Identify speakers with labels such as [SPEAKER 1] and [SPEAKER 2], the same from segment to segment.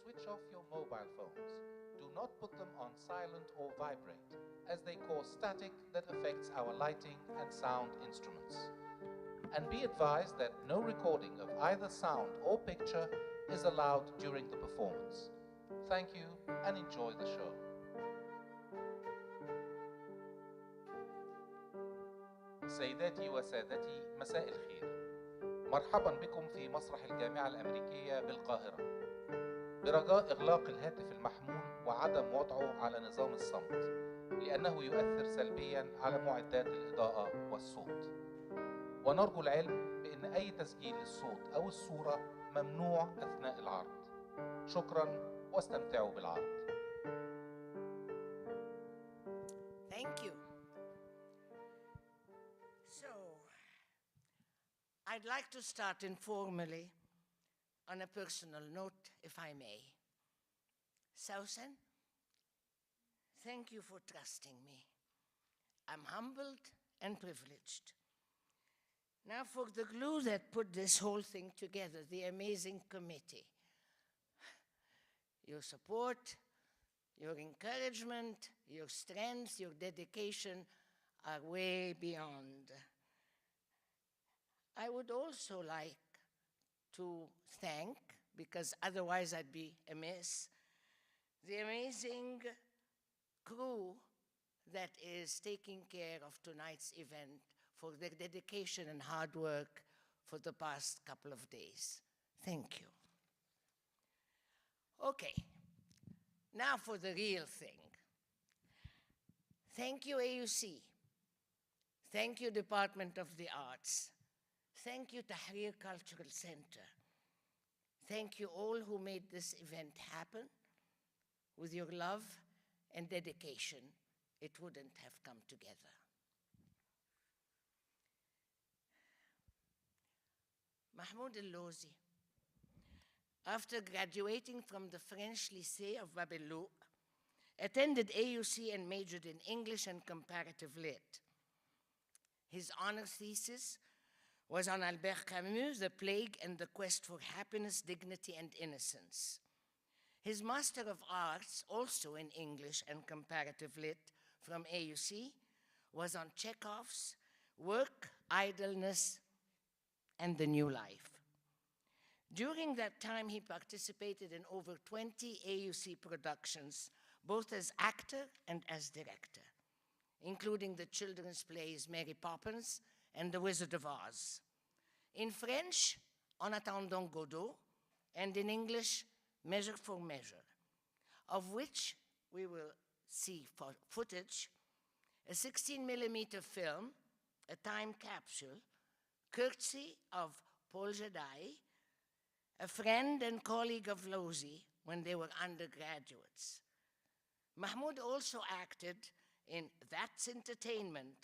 [SPEAKER 1] switch off your mobile phones. Do not put them on silent or vibrate, as they cause static that affects our lighting and sound instruments. And be advised that no recording of either sound or picture is allowed during the performance. Thank you and enjoy the show. سيداتي وسادتي، مساء الخير. مرحبا بكم في مسرح الجامعة الأمريكية بالقاهرة. برجاء إغلاق الهاتف المحمول وعدم وضعه على نظام الصمت، لأنه يؤثر سلبيا على معدات الإضاءة والصوت. ونرجو العلم بأن أي تسجيل للصوت أو الصورة ممنوع أثناء العرض. شكرا واستمتعوا بالعرض.
[SPEAKER 2] Thank you. So, I'd like to start informally on a personal note, if I may. Sausan, thank you for trusting me. I'm humbled and privileged. Now for the glue that put this whole thing together, the amazing committee. Your support, your encouragement, your strength, your dedication are way beyond. I would also like to thank, because otherwise I'd be amiss, the amazing crew that is taking care of tonight's event for their dedication and hard work for the past couple of days. Thank you. Okay, now for the real thing. Thank you, AUC. Thank you, Department of the Arts. Thank you, Tahrir Cultural Center. Thank you all who made this event happen. With your love and dedication, it wouldn't have come together. Mahmoud Al-Lozy, after graduating from the French Lycée of Babelou, attended AUC and majored in English and Comparative Lit. His honor thesis was on Albert Camus, The Plague and the Quest for Happiness, Dignity, and Innocence. His Master of Arts, also in English and Comparative Lit from AUC, was on Chekhov's Work, Idleness, and the New Life. During that time, he participated in over 20 AUC productions, both as actor and as director, including the children's plays Mary Poppins and The Wizard of Oz. In French, En attendant Godot, and in English, Measure for Measure, of which we will see footage, a 16mm film, a time capsule, courtesy of Paul Jedi, a friend and colleague of Lozy when they were undergraduates. Mahmoud also acted in That's Entertainment,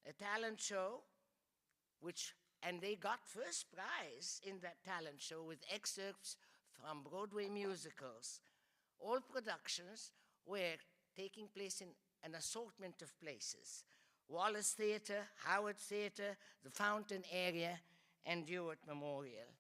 [SPEAKER 2] a talent show, and they got first prize in that talent show with excerpts from Broadway musicals. All productions were taking place in an assortment of places: Wallace Theatre, Howard Theatre, the Fountain Area, and Ewart Memorial.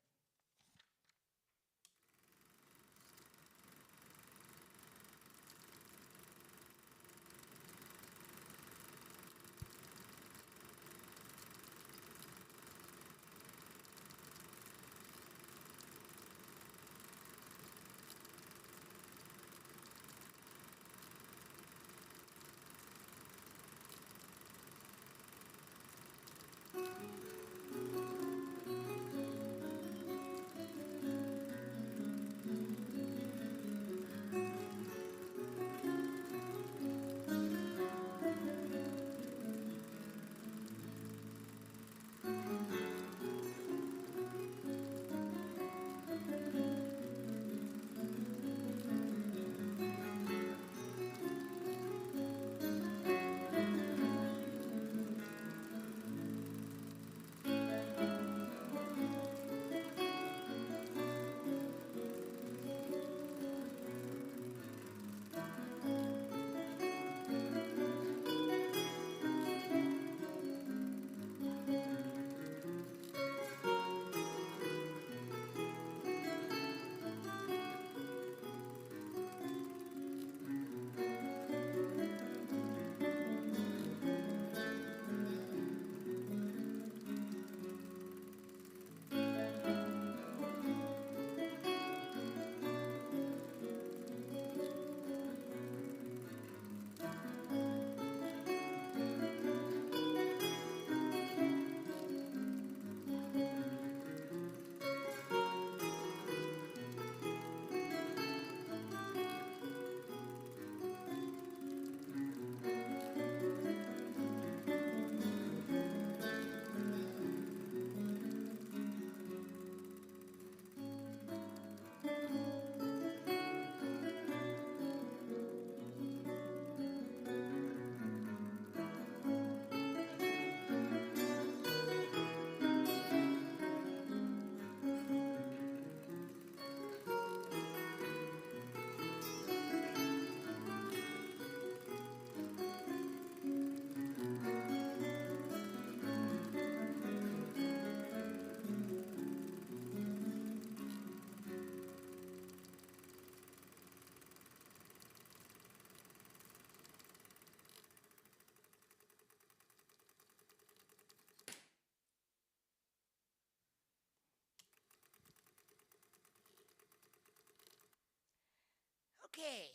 [SPEAKER 2] Okay.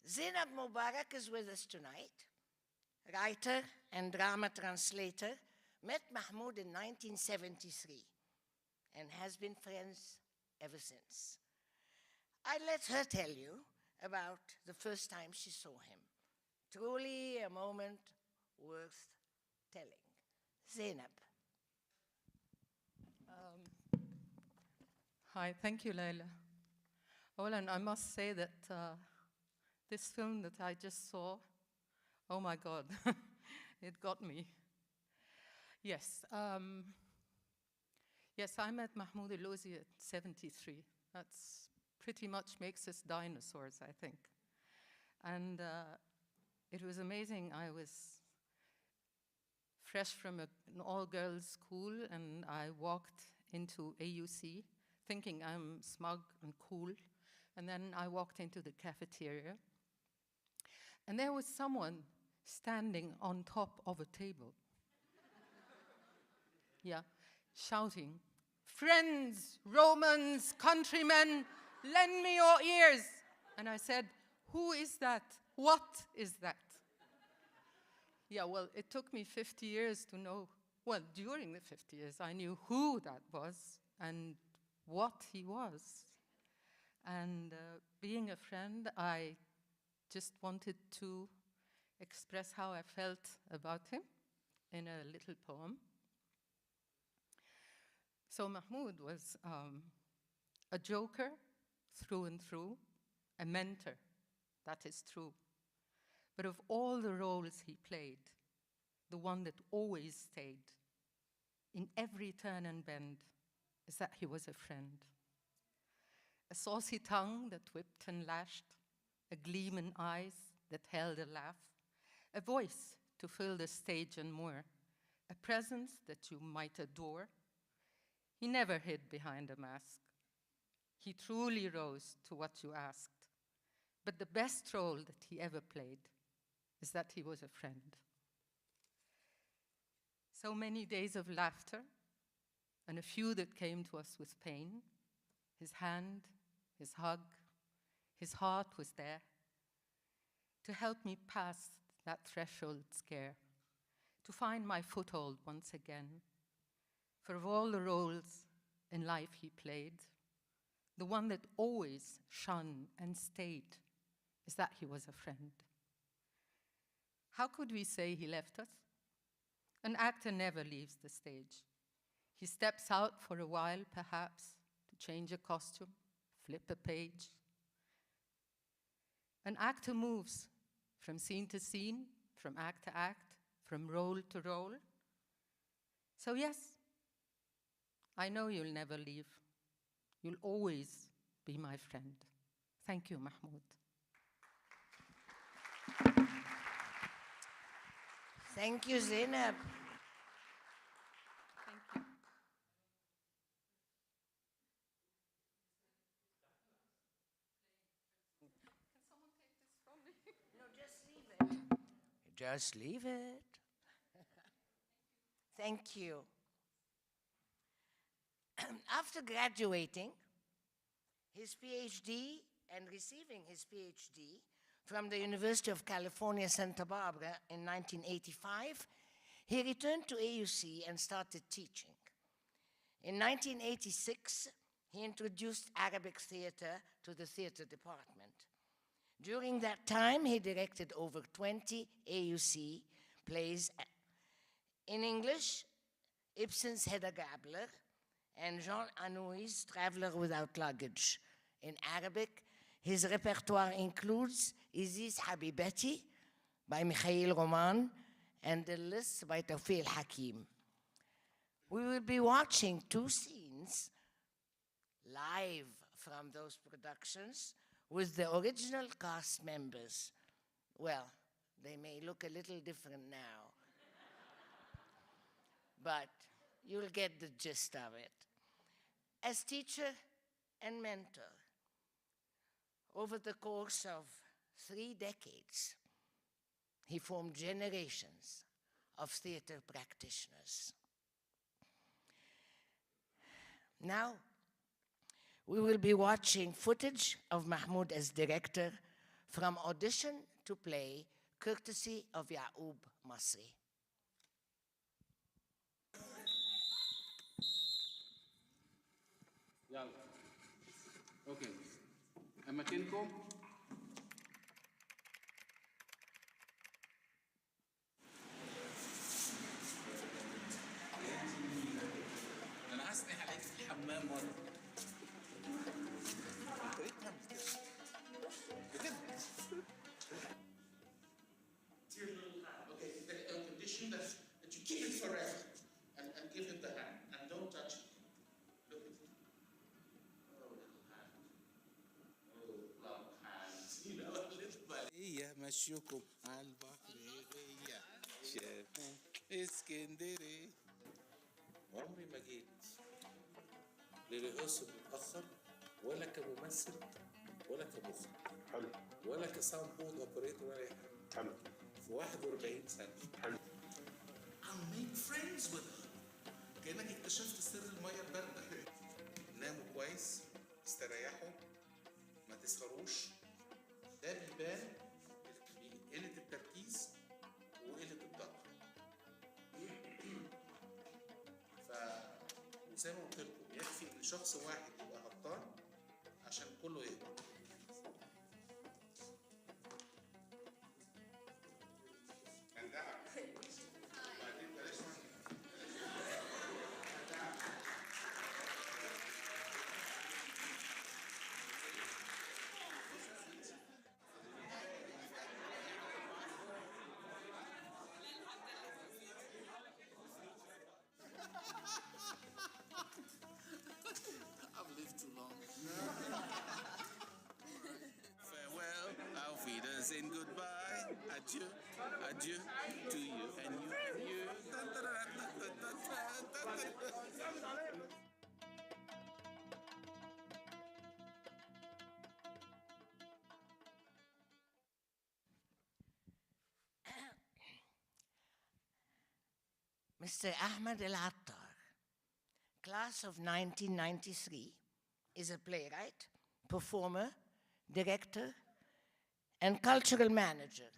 [SPEAKER 2] Zainab Mubarak is with us tonight. Writer and drama translator, met Mahmoud in 1973 and has been friends ever since. I let her tell you about the first time she saw him. Truly a moment worth telling. Zainab.
[SPEAKER 3] Hi, thank you, Leila. Well, and I must say that this film that I just saw, oh my God, it got me. Yes, yes, I met Mahmoud Al-Lozy at 73. That's pretty much makes us dinosaurs, I think. And it was amazing. I was fresh from an all-girls school, and I walked into AUC thinking I'm smug and cool. And then I walked into the cafeteria, and there was someone standing on top of a table. Yeah, shouting, "Friends, Romans, countrymen, lend me your ears." And I said, "Who is that? What is that?" Yeah, well, it took me 50 years to know. Well, during the 50 years, I knew who that was and what he was. And being a friend, I just wanted to express how I felt about him in a little poem. So Mahmoud was a joker through and through, a mentor, that is true. But of all the roles he played, the one that always stayed in every turn and bend is that he was a friend. A saucy tongue that whipped and lashed, a gleam in eyes that held a laugh, a voice to fill the stage and more, a presence that you might adore. He never hid behind a mask. He truly rose to what you asked. But the best role that he ever played is that he was a friend. So many days of laughter, and a few that came to us with pain. His hand, his hug, his heart was there to help me pass that threshold scare, to find my foothold once again. For of all the roles in life he played, the one that always shone and stayed is that he was a friend. How could we say he left us? An actor never leaves the stage. He steps out for a while, perhaps, to change a costume, flip a page. An actor moves from scene to scene, from act to act, from role to role. So yes, I know you'll never leave. You'll always be my friend. Thank you, Mahmoud.
[SPEAKER 2] Thank you, Zainab.
[SPEAKER 3] Thank you. Can someone take this from me?
[SPEAKER 2] No, just leave it. Just leave it. Thank you. After graduating his PhD and receiving his PhD from the University of California, Santa Barbara in 1985, he returned to AUC and started teaching. In 1986, he introduced Arabic theater to the theater department. During that time, he directed over 20 AUC plays. In English, Ibsen's Hedda Gabler and Jean Anouilh's Traveler Without Luggage. In Arabic, his repertoire includes Isis Habibati by Mikhail Roman and The List by Tawfiq Hakim. We will be watching 2 scenes live from those productions with the original cast members. Well, they may look a little different now, but you'll get the gist of it. As teacher and mentor, over the course of 3 decades, he formed generations of theater practitioners. Now, We will be watching footage of Mahmoud as director from audition to play, courtesy of Yaoub Masri.
[SPEAKER 4] يلا اوكي اماكنكم انا هسنح عليك في الحمام مره
[SPEAKER 1] Okay, the condition that you keep it forever and give him the hand and don't touch it. Look at it. Oh, little hand. Oh, long hands. You know, a little bit.
[SPEAKER 4] هي مشيكم على البحر هي شاف اسكندريه عمري ما جيت لريهرسل متاخر ولا كممثل ولا كمخرج
[SPEAKER 5] حلو
[SPEAKER 4] ولا كساوند بورد اوبريتور ولا اي حاجه
[SPEAKER 5] حلو
[SPEAKER 4] في 41 سنه
[SPEAKER 5] حلو
[SPEAKER 1] I'll make friends with her. كأنك اكتشفت سر المية الباردة.
[SPEAKER 4] ناموا كويس استريحوا ما تسهروش ده بيبان قلة التركيز وقلة الضغط وزي ما قلت لكم يكفي ان شخص واحد يبقى هبطان عشان كله يهبط
[SPEAKER 1] I've lived too long.
[SPEAKER 4] Farewell, auf Wiedersehen, goodbye, adieu, adieu to you and you and you.
[SPEAKER 2] Mr. Ahmed Al-Attar, class of 1993, is a playwright, performer, director, and cultural manager.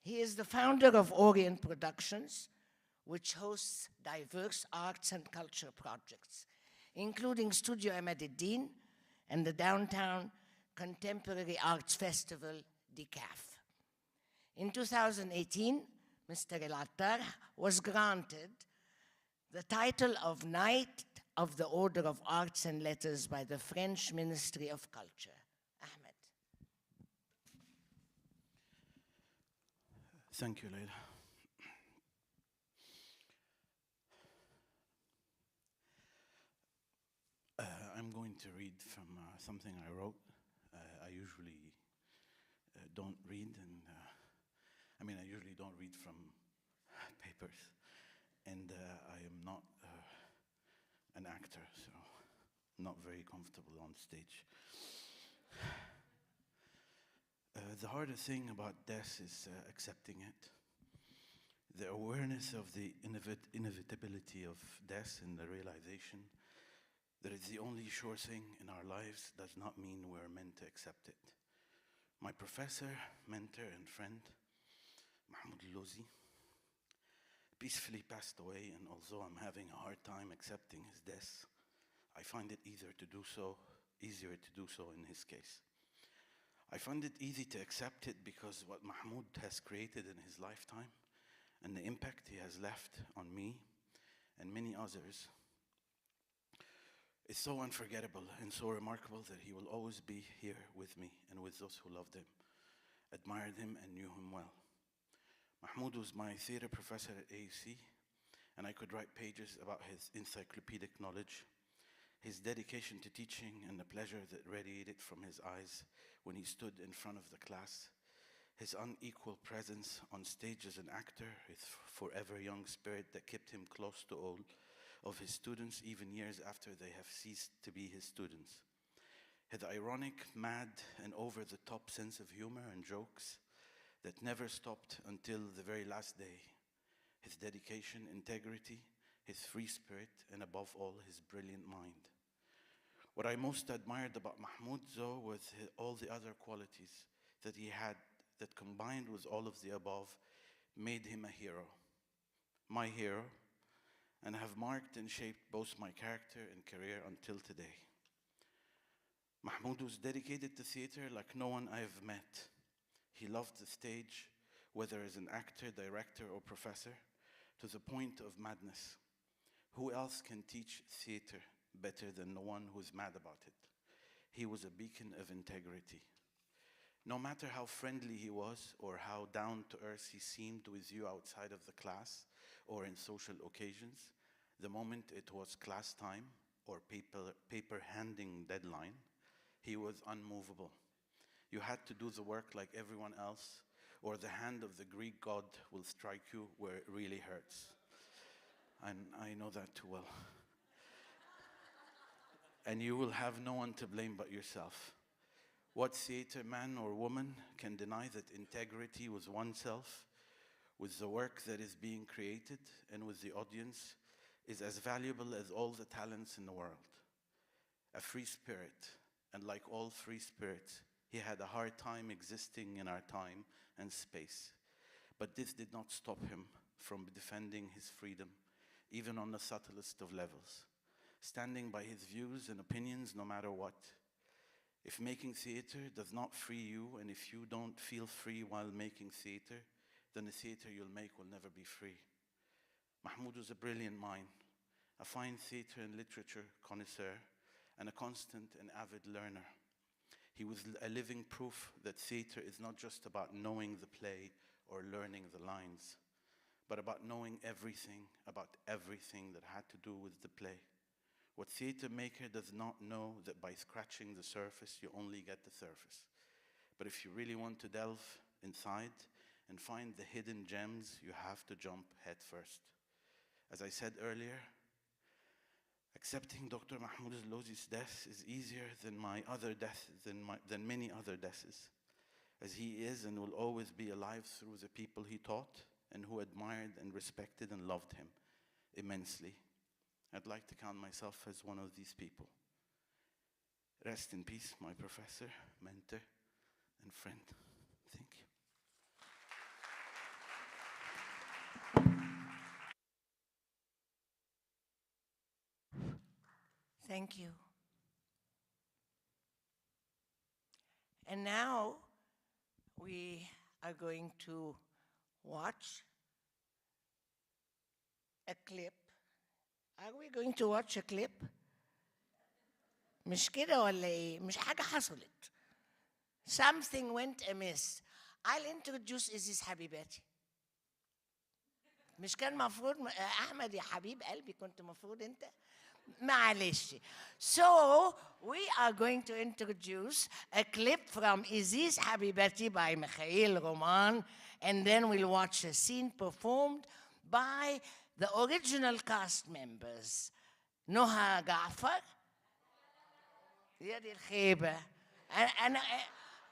[SPEAKER 2] He is the founder of Orient Productions, which hosts diverse arts and culture projects, including Studio Ahmadiddin and the Downtown Contemporary Arts Festival, DCAF. In 2018, Mr. El-Attar was granted the title of Knight of the Order of Arts and Letters by the French Ministry of Culture. Ahmed.
[SPEAKER 5] Thank you, Leila. I'm going to read from something I wrote. I usually don't read, and I usually don't read from papers, and I am not an actor, so I'm not very comfortable on stage. The hardest thing about death is accepting it. The awareness of the inevitability of death and the realization that it's the only sure thing in our lives does not mean we're meant to accept it. My professor, mentor, and friend, Mahmoud Al-Lozy, peacefully passed away, and although I'm having a hard time accepting his death, I find it easier to do so in his case. I find it easy to accept it because what Mahmoud has created in his lifetime and the impact he has left on me and many others is so unforgettable and so remarkable that he will always be here with me and with those who loved him, admired him, and knew him well. Mahmoud was my theater professor at AUC, and I could write pages about his encyclopedic knowledge, his dedication to teaching, and the pleasure that radiated from his eyes when he stood in front of the class, his unequal presence on stage as an actor, his forever young spirit that kept him close to all of his students even years after they have ceased to be his students. His ironic, mad, and over-the-top sense of humor and jokes that never stopped until the very last day. His dedication, integrity, his free spirit, and above all, his brilliant mind. What I most admired about Mahmoud, though, was all the other qualities that he had that combined with all of the above made him a hero, my hero, and have marked and shaped both my character and career until today. Mahmoud was dedicated to theater like no one I've met. He loved the stage, whether as an actor, director, or professor, to the point of madness. Who else can teach theater better than the one who's mad about it? He was a beacon of integrity. No matter how friendly he was or how down to earth he seemed with you outside of the class or in social occasions, the moment it was class time or paper handing deadline, he was unmovable. You had to do the work like everyone else, or the hand of the Greek god will strike you where it really hurts. And I know that too well. And you will have no one to blame but yourself. What theater man or woman can deny that integrity with oneself, with the work that is being created, and with the audience is as valuable as all the talents in the world? A free spirit, and like all free spirits, he had a hard time existing in our time and space. But this did not stop him from defending his freedom, even on the subtlest of levels, standing by his views and opinions no matter what. If making theater does not free you, and if you don't feel free while making theater, then the theater you'll make will never be free. Mahmoud was a brilliant mind, a fine theater and literature connoisseur, and a constant and avid learner. He was a living proof that theater is not just about knowing the play or learning the lines, but about knowing everything about everything that had to do with the play. What theater maker does not know that by scratching the surface, you only get the surface. But if you really want to delve inside and find the hidden gems, you have to jump head first. As I said earlier, accepting Dr. Mahmoud Al-Lozy's death is easier than than many other deaths, as he is and will always be alive through the people he taught and who admired and respected and loved him immensely. I'd like to count myself as one of these people. Rest in peace, my professor, mentor, and friend. Thank you.
[SPEAKER 2] Thank you. And now we are going to watch a clip. Are we going to watch a clip? مش كده ولا ايه؟ مش حاجة حصلت. Something went amiss. I'll introduce Isis حبيباتي. مش كان مفروض أحمد يا حبيب قلبي كنت مفروض أنت؟ معلش. So we are going to introduce a clip from Isis حبيباتي by Mikhail Roman, and then we'll watch a scene performed by the original cast members. نهى جعفر. يا دي الخيبة. أنا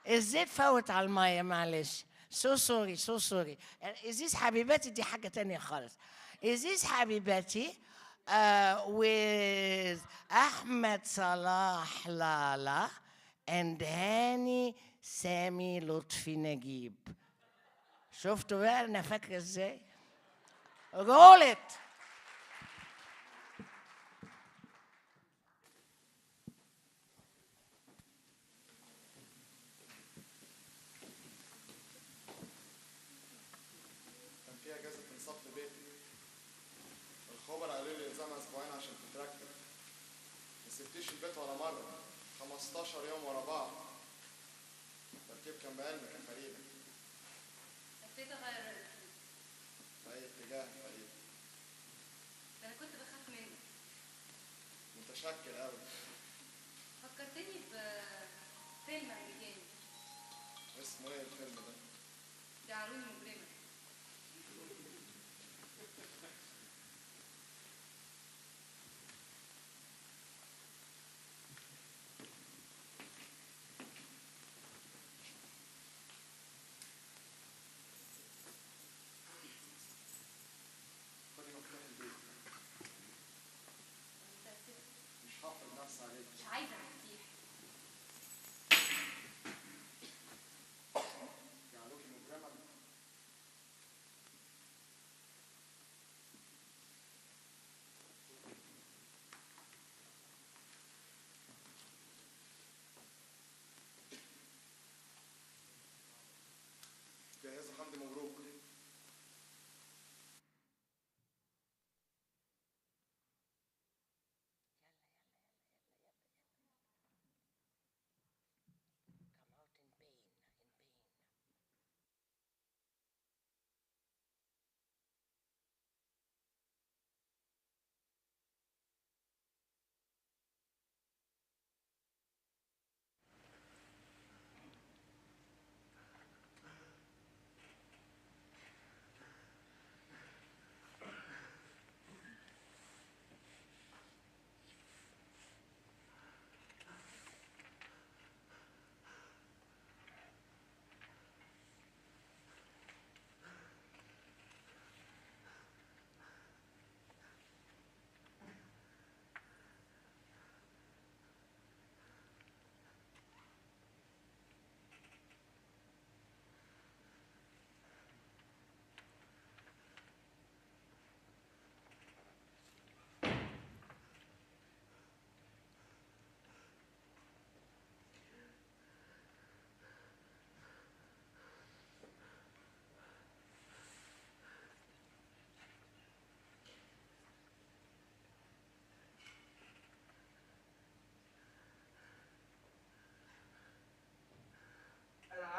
[SPEAKER 2] إزاي تفوت على المية معلش. So sorry. Isis حبيباتي دي حاجة تانية خالص. Isis حبيباتي with Ahmed Salah Lala and Hani Sami Lutfi Naguib. شفتوا بقى أنا فاكرة إزاي؟ Roll it.
[SPEAKER 6] كان في اجازه انصاف في بيتي. الخبر قالوا لي الزمها اسبوعين عشان تتركب. ما سبتيش البيت ولا مره. 15 يوم ورا بعض. التركيب كان بعلمك يا فريده.
[SPEAKER 7] حسيت اغير رأيي.
[SPEAKER 6] في اي اتجاه يا فريده؟
[SPEAKER 7] ده انا كنت بخاف منك.
[SPEAKER 6] متشكر قوي.
[SPEAKER 7] فكرتني بفيلم امريكاني.
[SPEAKER 6] اسمه ايه الفيلم ده؟
[SPEAKER 7] دي عروض مجرمه.
[SPEAKER 6] خدي مفتاح البيت. مش هقفل نفسي عليك.
[SPEAKER 7] مش عايزه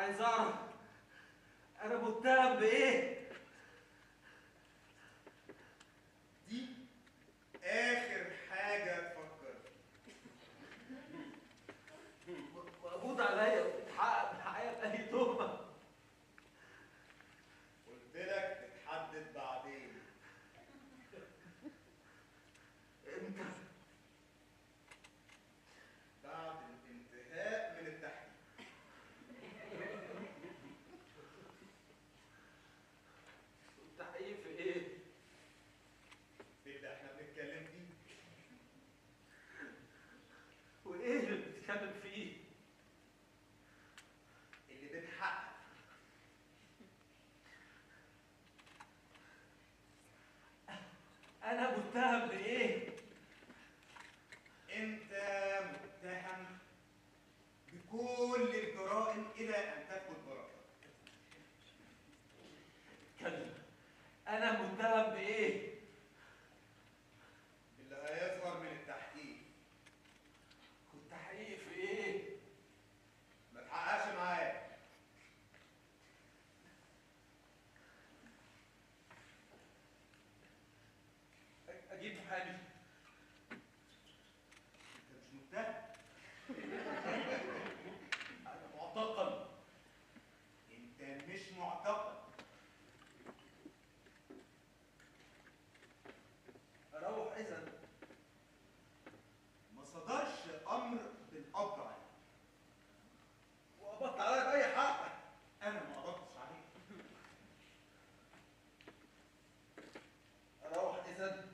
[SPEAKER 8] عايز اعرف انا متهم بايه؟
[SPEAKER 9] دي آخر حاجة تفكر
[SPEAKER 8] مقبوض عليا وتتحقق معايا بأي تهمة.
[SPEAKER 9] قلت لك تتحدد بعدين.
[SPEAKER 8] امتى؟
[SPEAKER 9] بعد الانتهاء من التحقيق.
[SPEAKER 8] التحقيق في ايه؟
[SPEAKER 9] في اللي احنا بنتكلم فيه.
[SPEAKER 8] وايه اللي بتتكلم فيه؟
[SPEAKER 9] اللي بنحقق.
[SPEAKER 8] انا متهم بايه؟
[SPEAKER 9] انت متهم بكل الجرائم الى ان تثبت براءتك.
[SPEAKER 8] اتكلم. انا متهم بايه؟
[SPEAKER 9] اللي هيظهر من التحقيق.
[SPEAKER 8] والتحقيق في ايه؟
[SPEAKER 9] ما تحققش معاه.
[SPEAKER 8] اجيب محامي.
[SPEAKER 9] انت مش متهم.
[SPEAKER 8] انا معتقل.
[SPEAKER 9] انت مش معتقل.
[SPEAKER 8] اروح اذا.
[SPEAKER 9] ما صدرش امر بالقبض عليك.
[SPEAKER 8] وقبضت عليا باي حق.
[SPEAKER 9] انا ما قبضتش عليك.
[SPEAKER 8] اروح اذا.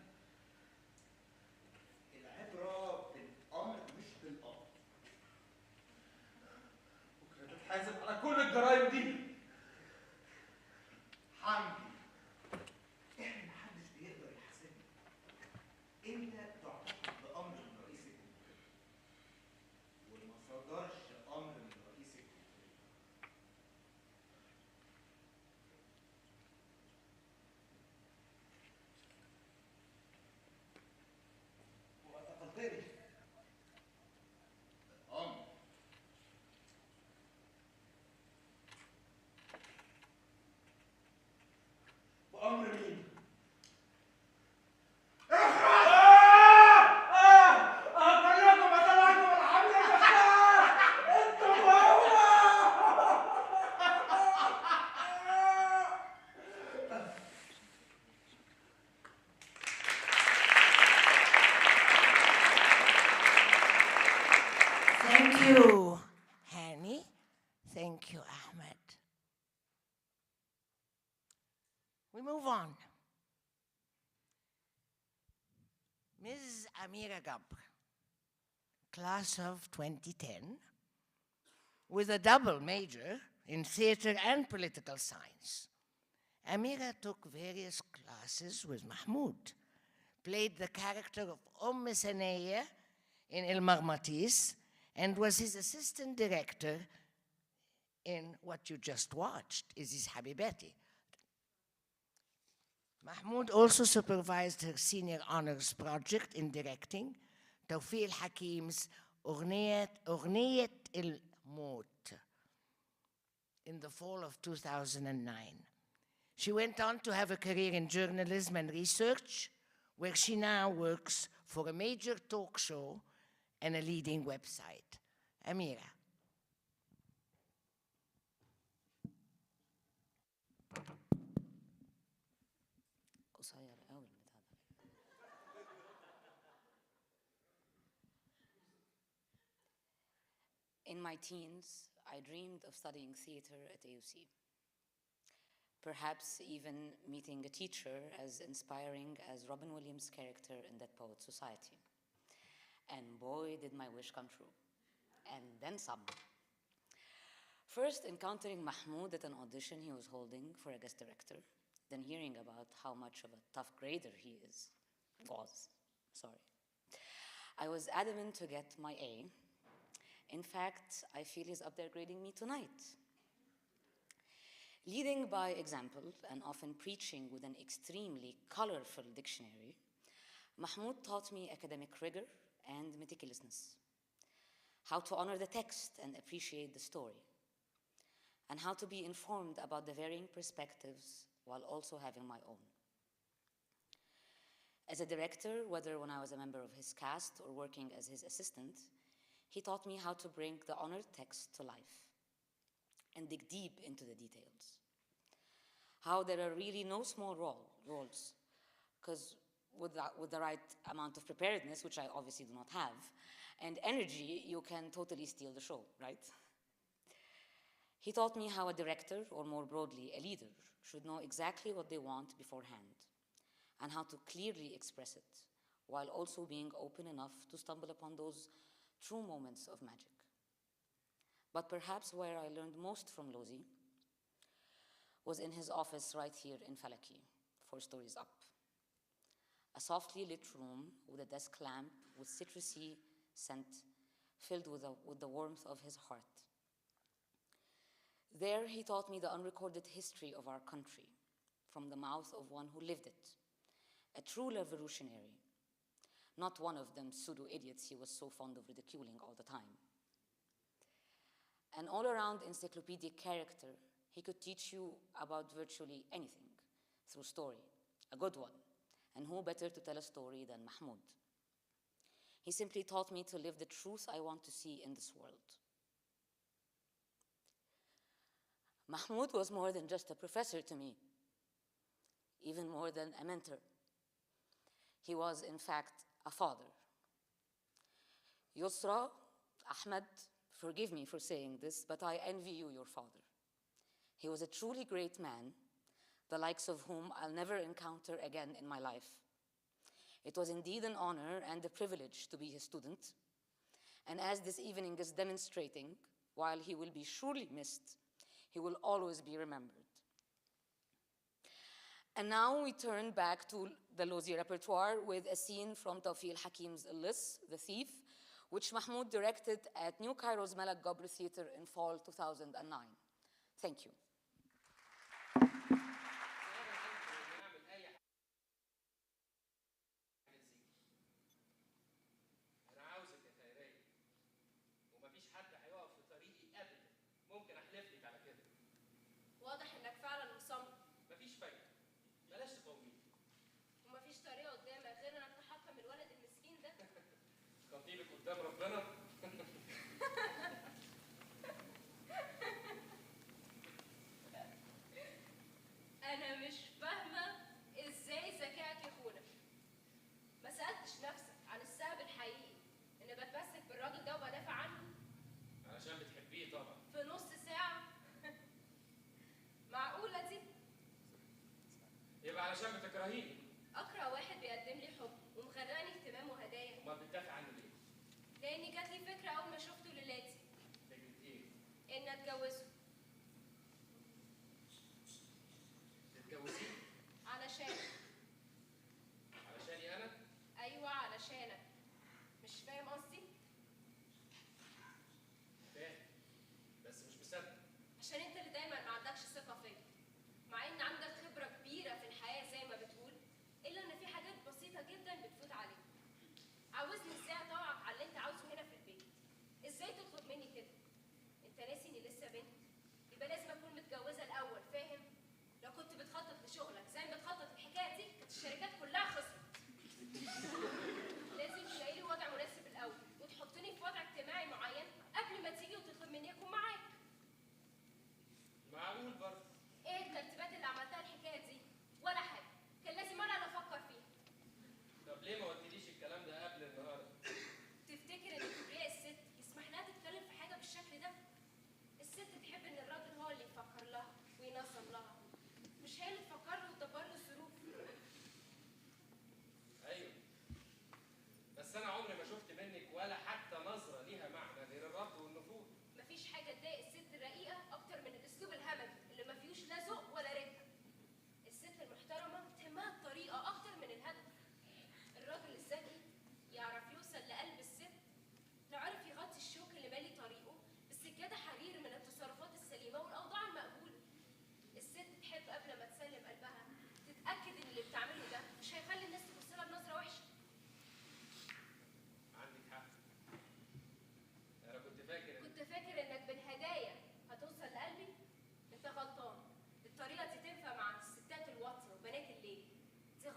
[SPEAKER 9] العبره بالامر مش بالقبض.
[SPEAKER 8] بكره تتحاسب على كل الجرايم دي.
[SPEAKER 9] حمدي، احنا محدش بيقدر يحاسبنا. انت تعتقد بامر من رئيس الجمهوريه وما صدرش امر من رئيس الجمهوريه.
[SPEAKER 8] واعتقلتني.
[SPEAKER 9] امر.
[SPEAKER 8] بأمر مين؟ كلكم أطلعكم الحمل المفتاح! أنتم وهو!
[SPEAKER 2] Thank you, Hani. Thank you, Ahmed. We move on. Ms. Amira Gabr, class of 2010, with a double major in theater and political science. Amira took various classes with Mahmoud, played the character of Sanaya in El Marmatis, and was his assistant director in what you just watched, Isis Habibati. Mahmoud also supervised her senior honors project in directing, Tawfiq Hakim's Orniyat el-Maut, in the fall of 2009. She went on to have a career in journalism and research, where she now works for a major talk show and a leading website. Amira.
[SPEAKER 10] In my teens, I dreamed of studying theater at AUC. Perhaps even meeting a teacher as inspiring as Robin Williams' character in Dead Poets Society. And boy, did my wish come true. And then some. First, encountering Mahmoud at an audition he was holding for a guest director, then hearing about how much of a tough grader he was. I was adamant to get my A. In fact, I feel he's up there grading me tonight. Leading by example and often preaching with an extremely colorful dictionary, Mahmoud taught me academic rigor and meticulousness, how to honor the text and appreciate the story. and how to be informed about the varying perspectives while also having my own. As a director, whether when I was a member of his cast or working as his assistant, he taught me how to bring the honored text to life and dig deep into the details. How there are really no small roles, because with the right amount of preparedness, which I obviously do not have, and energy, you can totally steal the show, right? He taught me how a director, or more broadly, a leader, should know exactly what they want beforehand, and how to clearly express it, while also being open enough to stumble upon those true moments of magic. But perhaps where I learned most from Lozy was in his office right here in Falaki, 4 stories up. A softly lit room with a desk lamp with citrusy scent filled with the warmth of his heart. There he taught me the unrecorded history of our country from the mouth of one who lived it, a true revolutionary, not one of them pseudo-idiots he was so fond of ridiculing all the time. An all-around encyclopedic character, he could teach you about virtually anything through story, a good one, and who better to tell a story than Mahmoud? He simply taught me to live the truth I want to see in this world. Mahmoud was more than just a professor to me, even more than a mentor. He was, in fact, a father. Yusra, Ahmed, forgive me for saying this, but I envy you, your father. He was a truly great man, the likes of whom I'll never encounter again in my life. It was indeed an honor and a privilege to be his student. And as this evening is demonstrating, while he will be surely missed, he will always be remembered. And now we turn back to the Lozy repertoire with a scene from Tawfiq Hakim's Lis, The Thief, which Mahmoud directed at New Cairo's Malak Gabr Theater in fall 2009. Thank you.
[SPEAKER 7] واضح انك فعلا مصمم. مفيش فايده. بلاش تقومي. ومفيش طريقه قدامك غير انك تحطم الولد المسكين ده.
[SPEAKER 11] خطيبك قدام ربنا.
[SPEAKER 7] انا مش فاهمه ازاي ذكائك يخونك. ما سالتش نفسك عن السبب الحقيقي اني بتمسك بالراجل ده وبدافع عنه؟
[SPEAKER 11] علشان بتحبيه طبعا.
[SPEAKER 7] في نص ساعه؟ معقولة دي؟
[SPEAKER 11] يبقى علشان بتكرهيني.
[SPEAKER 7] أكره واحد بيقدم لي حب ومغرقني اهتمام وهدايا.
[SPEAKER 11] امال بتدافع عنه ليه؟
[SPEAKER 7] لأني جات لي فكرة أول ما شفته ليلاتي.
[SPEAKER 11] فكرة إيه؟
[SPEAKER 7] إني أتجوزه.
[SPEAKER 11] تتجوزيه؟
[SPEAKER 7] علشانك.
[SPEAKER 11] علشاني أنا؟
[SPEAKER 7] أيوه علشانك. مش فاهم قصدي؟
[SPEAKER 11] فاهم بس مش مصدق.
[SPEAKER 7] عشان أنت اللي دايما ما عندكش ثقة فيا. مع إن عندك خبرة كبيرة في الحياة زي ما بتقول، إلا إن في حاجات بسيطة جدا بتفوت عليك. عاوزني إزاي أطوعك على اللي أنت عاوزه هنا في البيت؟ إزاي تطلب مني كده؟ أنت ناسي إني لسه بنت؟ يبقى لازم أكون متجوزة الأول، فاهم؟ لو كنت بتخطط لشغلك زي ما بتخطط الحكاية دي، كانت الشركات كلها خسرت. لازم تلاقي لي وضع مناسب الأول، وتحطني في وضع اجتماعي معين قبل ما تيجي وتطلب مني أكون معاك.
[SPEAKER 11] معقول برضه.
[SPEAKER 7] ايه الترتيبات اللي عملتها الحكايه دي؟ ولا حاجه، كان لازم انا اللي افكر فيها.
[SPEAKER 11] طب ليه ما قلتليش الكلام ده قبل النهارده؟
[SPEAKER 7] تفتكر ان كبرياء الست يسمح لها تتكلم في حاجه بالشكل ده؟ الست تحب ان الراجل هو اللي يفكر لها وينظم لها، مش هي اللي تفكر له وتدبر له الظروف.
[SPEAKER 11] ايوه بس انا عمري ما شفت منك ولا حتى نظره ليها معنى غير الرفض والنفوذ.
[SPEAKER 7] مفيش حاجه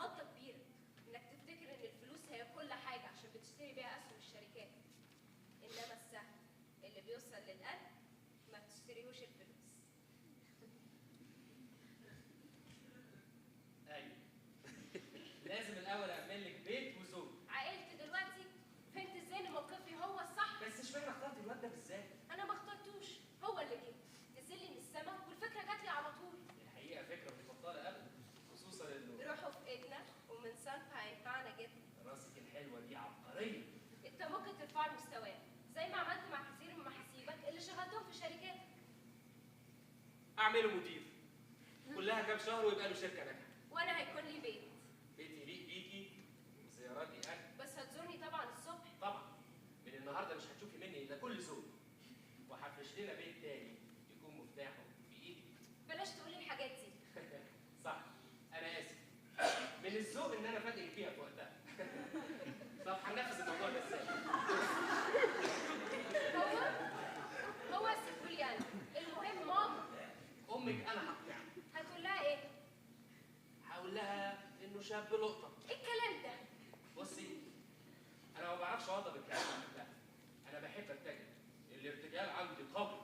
[SPEAKER 7] غلطة كبيرة إنك تفتكر إن الفلوس هي كل حاجة عشان بتشتري بيها أسهم الشركات. إنما السهم اللي بيوصل للقلب ما بتشتريهوش الفلوس.
[SPEAKER 11] ايوه. لازم الاول اعمل لك بيت وزوج.
[SPEAKER 7] عقلت دلوقتي؟ فهمت ازاي ان موقفي هو الصح؟
[SPEAKER 11] بس اشمعنى اخترت الواد ده بالذات؟
[SPEAKER 7] انا ما اخترتوش، هو اللي جه نزل لي من السما والفكره جات لي على طول.
[SPEAKER 11] الحقيقه فكره مش بطاله ابدا، خصوصا انه
[SPEAKER 7] روحه في ايدنا ومن صنف هينفعنا جدا.
[SPEAKER 11] راسك الحلوه دي عبقريه.
[SPEAKER 7] انت ممكن ترفع لي مستواك زي ما عملت مع كثير من محاسيبك اللي شغلتهم في شركاتك.
[SPEAKER 11] اعمله مدير كلها كام شهر ويبقى له شركه ناجحه.
[SPEAKER 7] وانا هيكون لي بيت.
[SPEAKER 11] بيت يليق بيكي وزياراتي اكل.
[SPEAKER 7] بس هتزورني طبعا الصبح.
[SPEAKER 11] طبعا من النهارده مش هتشوفي مني الا كل زوج، وهفرش لنا بيت تاني يكون مفتاحه في ايدي.
[SPEAKER 7] بلاش تقولي الحاجات دي.
[SPEAKER 11] صح انا اسف، من الذوق ان انا فاجئك فيها في وقتها. طب هننفذ الموضوع ده ازاي؟
[SPEAKER 7] هو سيبولي يعني المهم ماما.
[SPEAKER 11] امك انا هقنعها.
[SPEAKER 7] هتقول لها ايه؟
[SPEAKER 11] هقول لها انه شاب لقطه.
[SPEAKER 7] ايه الكلام ده؟
[SPEAKER 11] بصي انا ما بعرفش اوضب الكلام ده، انا بحب ارتجل، الارتجال عندي قوي.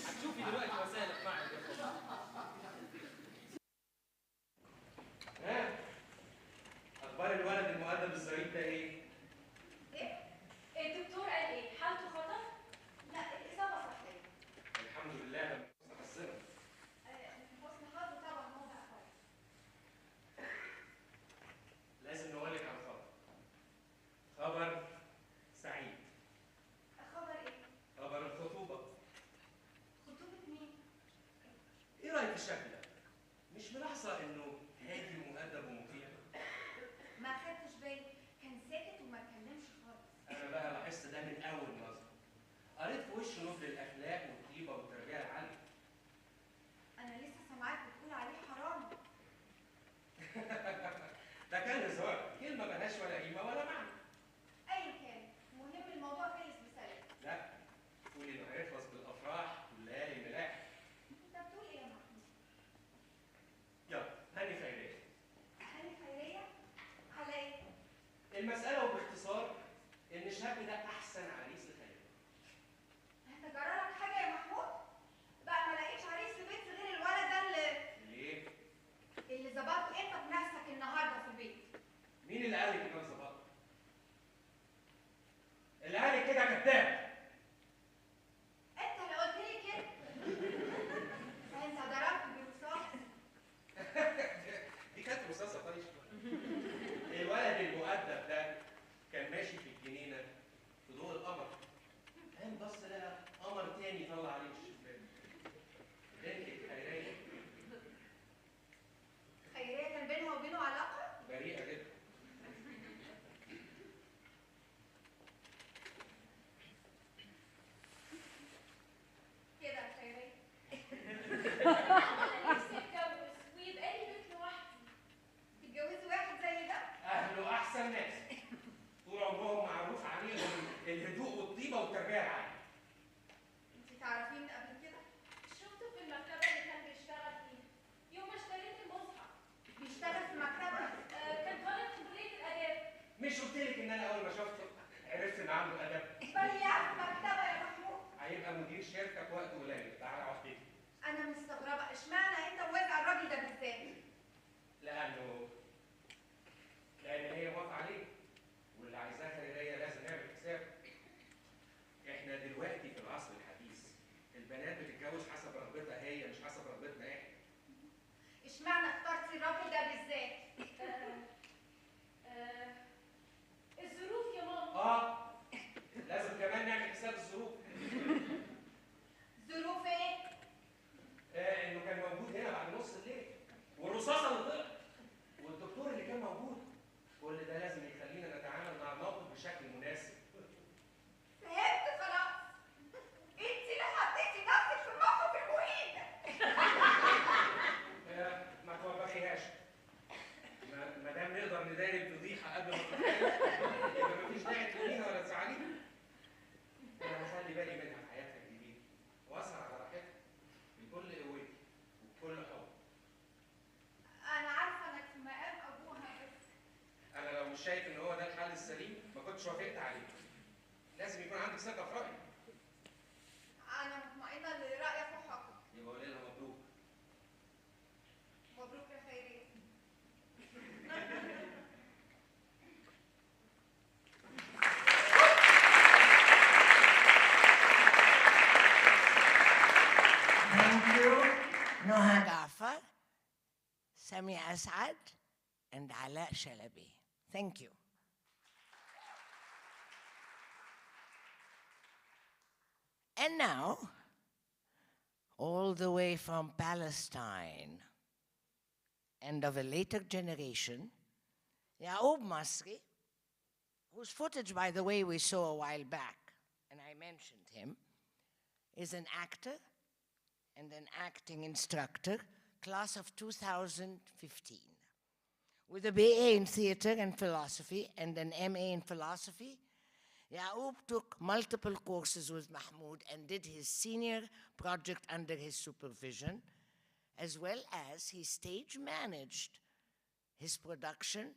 [SPEAKER 11] هتشوفي دلوقتي وسائل اقناع الجمهور. ها اخبار الولد المؤدب الظريف ده ايه؟
[SPEAKER 7] ايه؟ الدكتور قال ايه؟ حالته خطر؟ لا الاصابه صحيه.
[SPEAKER 11] الحمد لله انا متحسنه.
[SPEAKER 7] حسن حظه طبعا هو بقى كويس.
[SPEAKER 11] لازم نقول لك على خبر سعيد.
[SPEAKER 7] خبر ايه؟
[SPEAKER 11] خبر الخطوبه.
[SPEAKER 7] خطوبه مين؟
[SPEAKER 11] ايه رايك في الشكل ده؟ مش ملاحظه انه هادي ومؤدب ومطيع؟
[SPEAKER 7] ما خدتش بالي، كان ساكت وما اتكلمش خالص.
[SPEAKER 11] انا بقى لاحظت ده من اول نظره، قريت في وشه نبل الاخلاق والطيبه والتربيه العاليه.
[SPEAKER 7] انا لسه سامعاك بتقول عليه حرام.
[SPEAKER 11] ده كان هزار، كلمه ملهاش ولا قيمه ولا معنى.
[SPEAKER 7] ايا كان، المهم الموضوع خلص بسلام.
[SPEAKER 11] لا قولي انه هيخلص بالافراح والليالي الملاح.
[SPEAKER 7] انت بتقول ايه يا محمود؟
[SPEAKER 11] يلا هاني خيريه.
[SPEAKER 7] هاني خيريه؟ على ايه؟
[SPEAKER 11] المساله وباختصار ان الشاب ده احسن عريس لخيريه.
[SPEAKER 7] انت جرى
[SPEAKER 2] Thank you. Noha Gafar, Sami Asad, and Ala Shalabi. Thank you. And now, all the way from Palestine, and of a later generation, Yaoub Masri, whose footage, by the way, we saw a while back, and I mentioned him, is an actor and an acting instructor, class of 2015. With a BA in theater and philosophy and an MA in philosophy, Yaoub took multiple courses with Mahmoud and did his senior project under his supervision, as well as he stage managed his production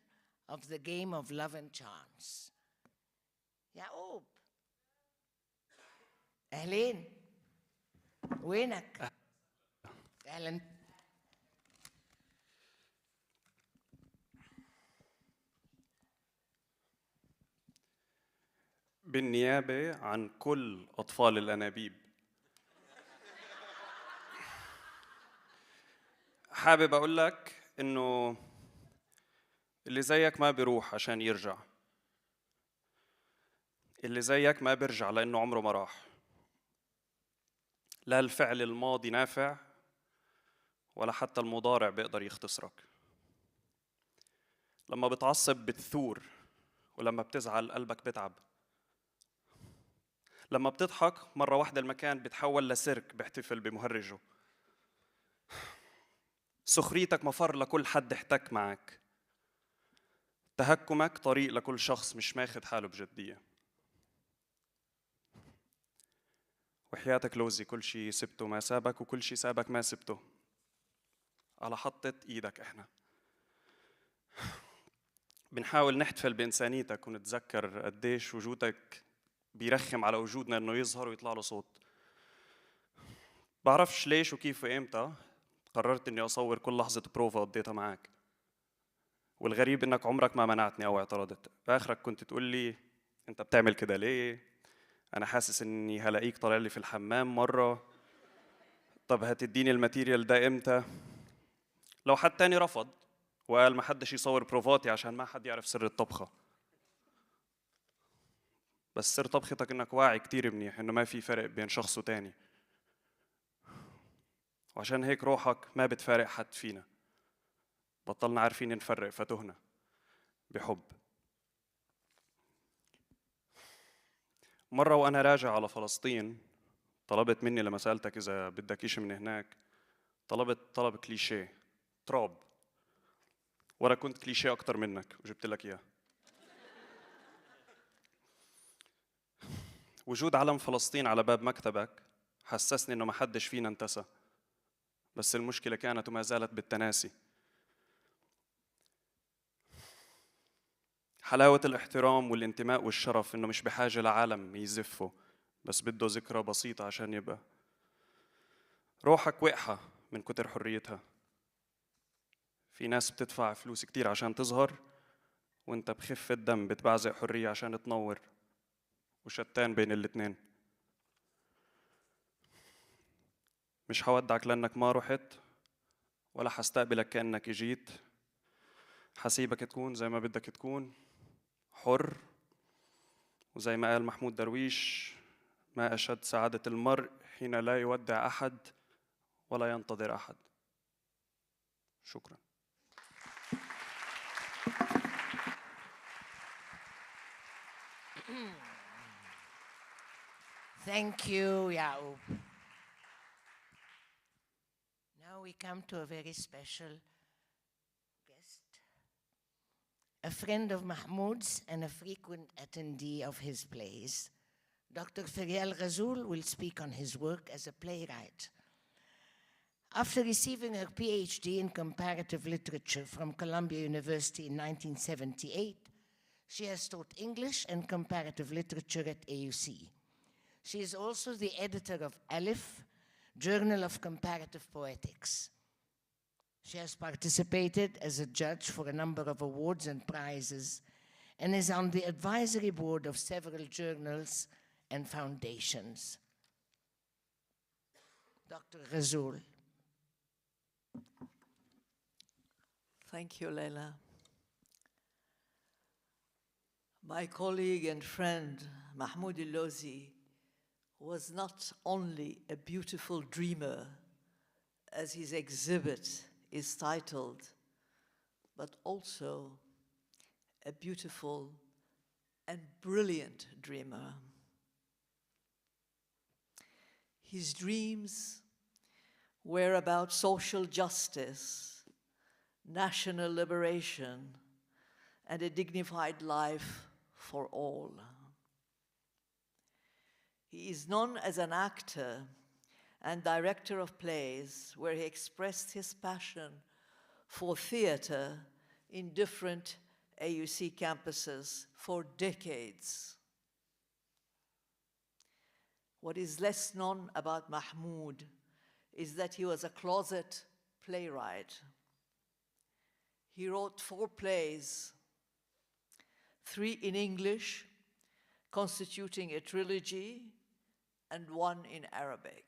[SPEAKER 2] of The Game of Love and Chance. Yaoub, أهلين وينك؟ أهلا.
[SPEAKER 12] بالنيابة عن كل أطفال الأنابيب حابب أقول لك إنه اللي زيك ما بيروح عشان يرجع، اللي زيك ما بيرجع لأنه عمره ما راح. لا الفعل الماضي نافع ولا حتى المضارع بيقدر يختصرك. لما بتعصب بتثور، ولما بتزعل قلبك بتعب. لما بتضحك مرة واحدة المكان بتحول لسيرك بيحتفل بمهرجه. سخريتك مفر لكل حد احتك معك. تهكمك طريق لكل شخص مش ماخد حاله بجدية. وحياتك لوزي كل شي سبته ما سابك وكل شي سابك ما سبته. على حطة ايدك احنا بنحاول نحتفل بإنسانيتك ونتذكر قديش وجودك بيرخم على وجودنا انه يظهر ويطلع له صوت. بعرفش ليش وكيف وامتى قررت اني اصور كل لحظة بروفا قضيتها معك. والغريب انك عمرك ما منعتني او اعترضت. باخرك كنت تقول لي انت بتعمل كده ليه؟ انا حاسس اني هلاقيك طالع لي في الحمام مرة. طب هتديني الماتيريال ده امتى؟ لو حد تاني رفض وقال ما حدش يصور بروفاتي عشان ما حد يعرف سر الطبخة. بس سر طبختك انك واعي كتير منيح انه ما في فرق بين شخص وتاني. وعشان هيك روحك ما بتفارق حد فينا. بطلنا عارفين نفرق فتهنا بحب. مرة وأنا راجع على فلسطين طلبت مني لما سألتك إذا بدك إشي من هناك، طلبت طلب كليشيه تراب، وأنا كنت كليشيه أكتر منك وجبت لك إياه. وجود علم فلسطين على باب مكتبك حسسني إنه ما حدش فينا انتسى، بس المشكلة كانت وما زالت بالتناسي. حلاوة الاحترام والانتماء والشرف إنه مش بحاجة لعالم يزفه، بس بده ذكرى بسيطة عشان يبقى. روحك وقحة من كتر حريتها. في ناس بتدفع فلوس كتير عشان تظهر، وانت بخفة دم بتبعزق حرية عشان تنور، وشتان بين الاتنين. مش هودعك لأنك ما رحت، ولا حستقبلك كأنك اجيت. حسيبك تكون زي ما بدك تكون، حر. وزي ما قال محمود درويش: ما أشد سعادة المرء حين لا يودع أحد ولا ينتظر أحد. شكرا.
[SPEAKER 2] Thank you, Yaoub. Now we come to a very special guest, a friend of Mahmoud's and a frequent attendee of his plays. Dr. Ferial Ghazul will speak on his work as a playwright. After receiving her PhD in comparative literature from Columbia University in 1978, she has taught English and comparative literature at AUC. She is also the editor of Alif, Journal of Comparative Poetics. She has participated as a judge for a number of awards and prizes and is on the advisory board of several journals and foundations. Dr. Ghazul.
[SPEAKER 13] Thank you, Leila. My colleague and friend, Mahmoud Al-Lozy, was not only a beautiful dreamer, as his exhibit is titled, but also a beautiful and brilliant dreamer. His dreams were about social justice, national liberation, and a dignified life for all. He is known as an actor and director of plays, where he expressed his passion for theater in different AUC campuses for decades. What is less known about Mahmoud is that he was a closet playwright. He wrote 4 plays, 3 in English, constituting a trilogy, and 1 in Arabic.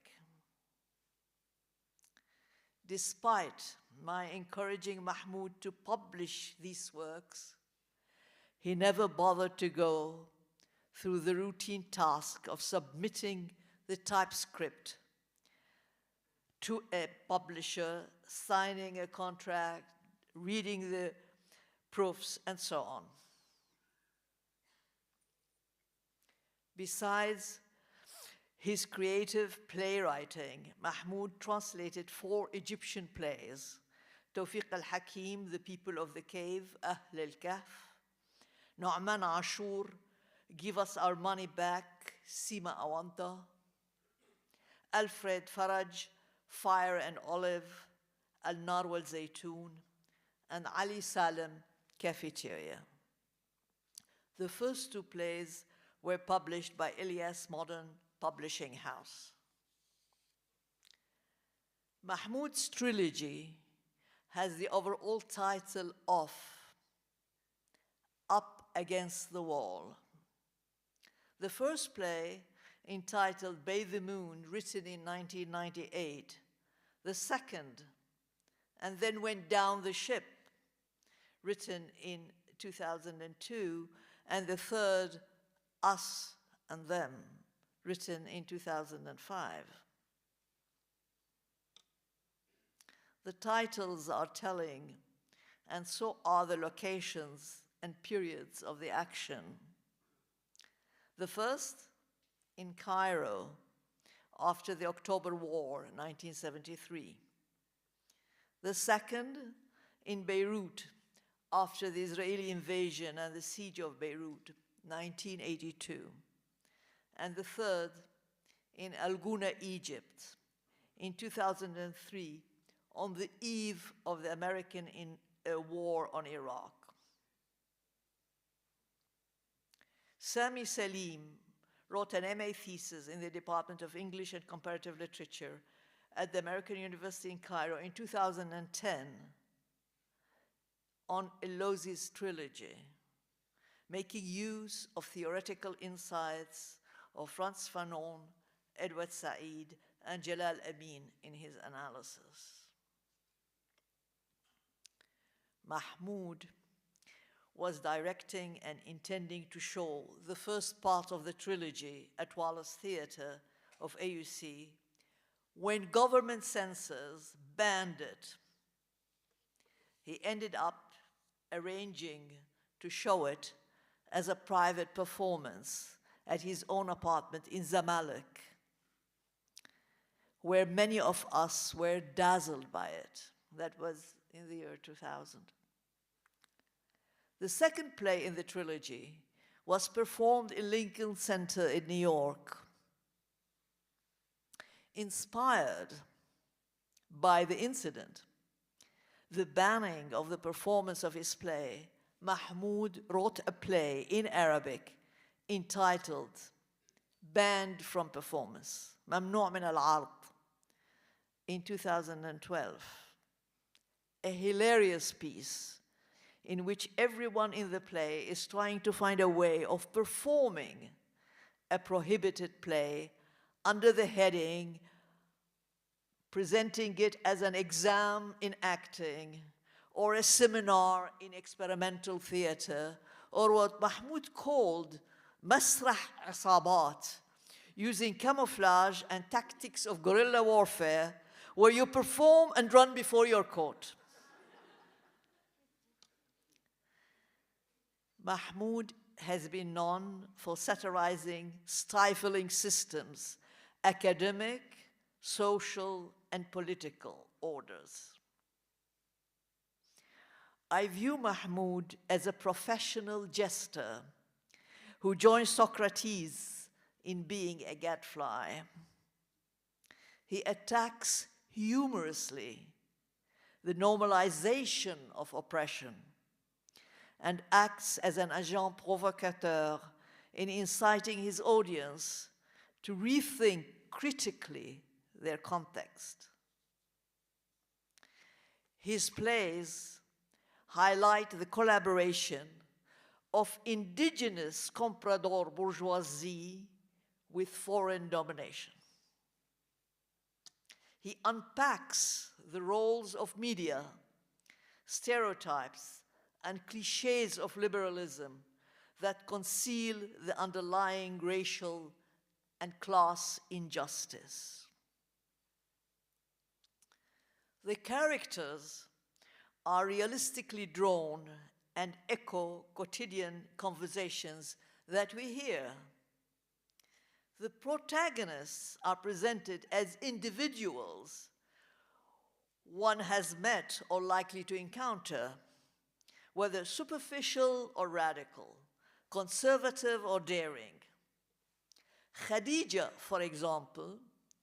[SPEAKER 13] Despite my encouraging Mahmoud to publish these works, he never bothered to go through the routine task of submitting the typescript to a publisher, signing a contract, reading the proofs, and so on. Besides his creative playwriting, Mahmoud translated 4 Egyptian plays: Tawfiq al-Hakim, The People of the Cave, Ahl al-Kahf; Nu'man Ashur, Give Us Our Money Back, Sima Awanta; Alfred Faraj, Fire and Olive, Al-Nar wal-Zaytoon; and Ali Salem, Cafeteria. The first 2 plays were published by Ilyas Modern Publishing House. Mahmoud's trilogy has the overall title of Up Against the Wall. The first play, entitled Bathe the Moon, written in 1998. The second, And Then Went Down the Ship, written in 2002. And the third, Us and Them, written in 2005. The titles are telling, and so are the locations and periods of the action. The first, in Cairo, after the October War, 1973. The second, in Beirut, after the Israeli invasion and the siege of Beirut, 1982. And the third, in Al-Ghuna, Egypt, in 2003, on the eve of the American war on Iraq. Sami Salim wrote an MA thesis in the Department of English and Comparative Literature at the American University in Cairo in 2010 on Al-Lozy's trilogy, making use of theoretical insights of Frantz Fanon, Edward Said, and Jalal Amin in his analysis. Mahmoud was directing and intending to show the first part of the trilogy at Wallace Theatre of AUC when government censors banned it. He ended up arranging to show it as a private performance at his own apartment in Zamalek, where many of us were dazzled by it. That was in the year 2000. The second play in the trilogy was performed in Lincoln Center in New York. Inspired by the incident, the banning of the performance of his play, Mahmoud wrote a play in Arabic entitled Banned from Performance, Mamnu' min al-Ard, in 2012. A hilarious piece in which everyone in the play is trying to find a way of performing a prohibited play under the heading presenting it as an exam in acting, or a seminar in experimental theater, or what Mahmoud called masrah asabat, using camouflage and tactics of guerrilla warfare, where you perform and run before your court. Mahmoud has been known for satirizing stifling systems, academic, social, and political orders. I view Mahmoud as a professional jester who joined Socrates in being a gadfly. He attacks humorously the normalization of oppression and acts as an agent provocateur in inciting his audience to rethink critically their context. His plays highlight the collaboration of indigenous comprador bourgeoisie with foreign domination. He unpacks the roles of media, stereotypes, and cliches of liberalism that conceal the underlying racial and class injustice. The characters are realistically drawn and echo quotidian conversations that we hear. The protagonists are presented as individuals one has met or likely to encounter, whether superficial or radical, conservative or daring. Khadija, for example,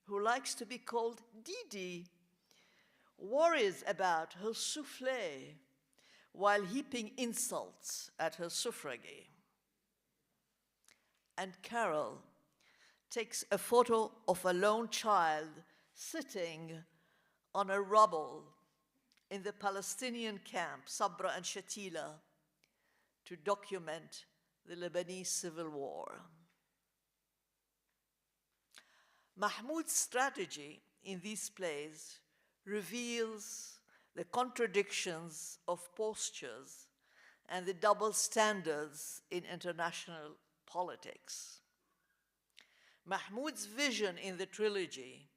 [SPEAKER 13] who likes to be called Didi, worries about her souffle while heaping insults at her suffragette. And Carol takes a photo of a lone child sitting on a rubble in the Palestinian camp, Sabra and Shatila, to document the Lebanese civil war. Mahmoud's strategy in these plays reveals the contradictions of postures and the double standards in international politics. Mahmoud's vision in the trilogy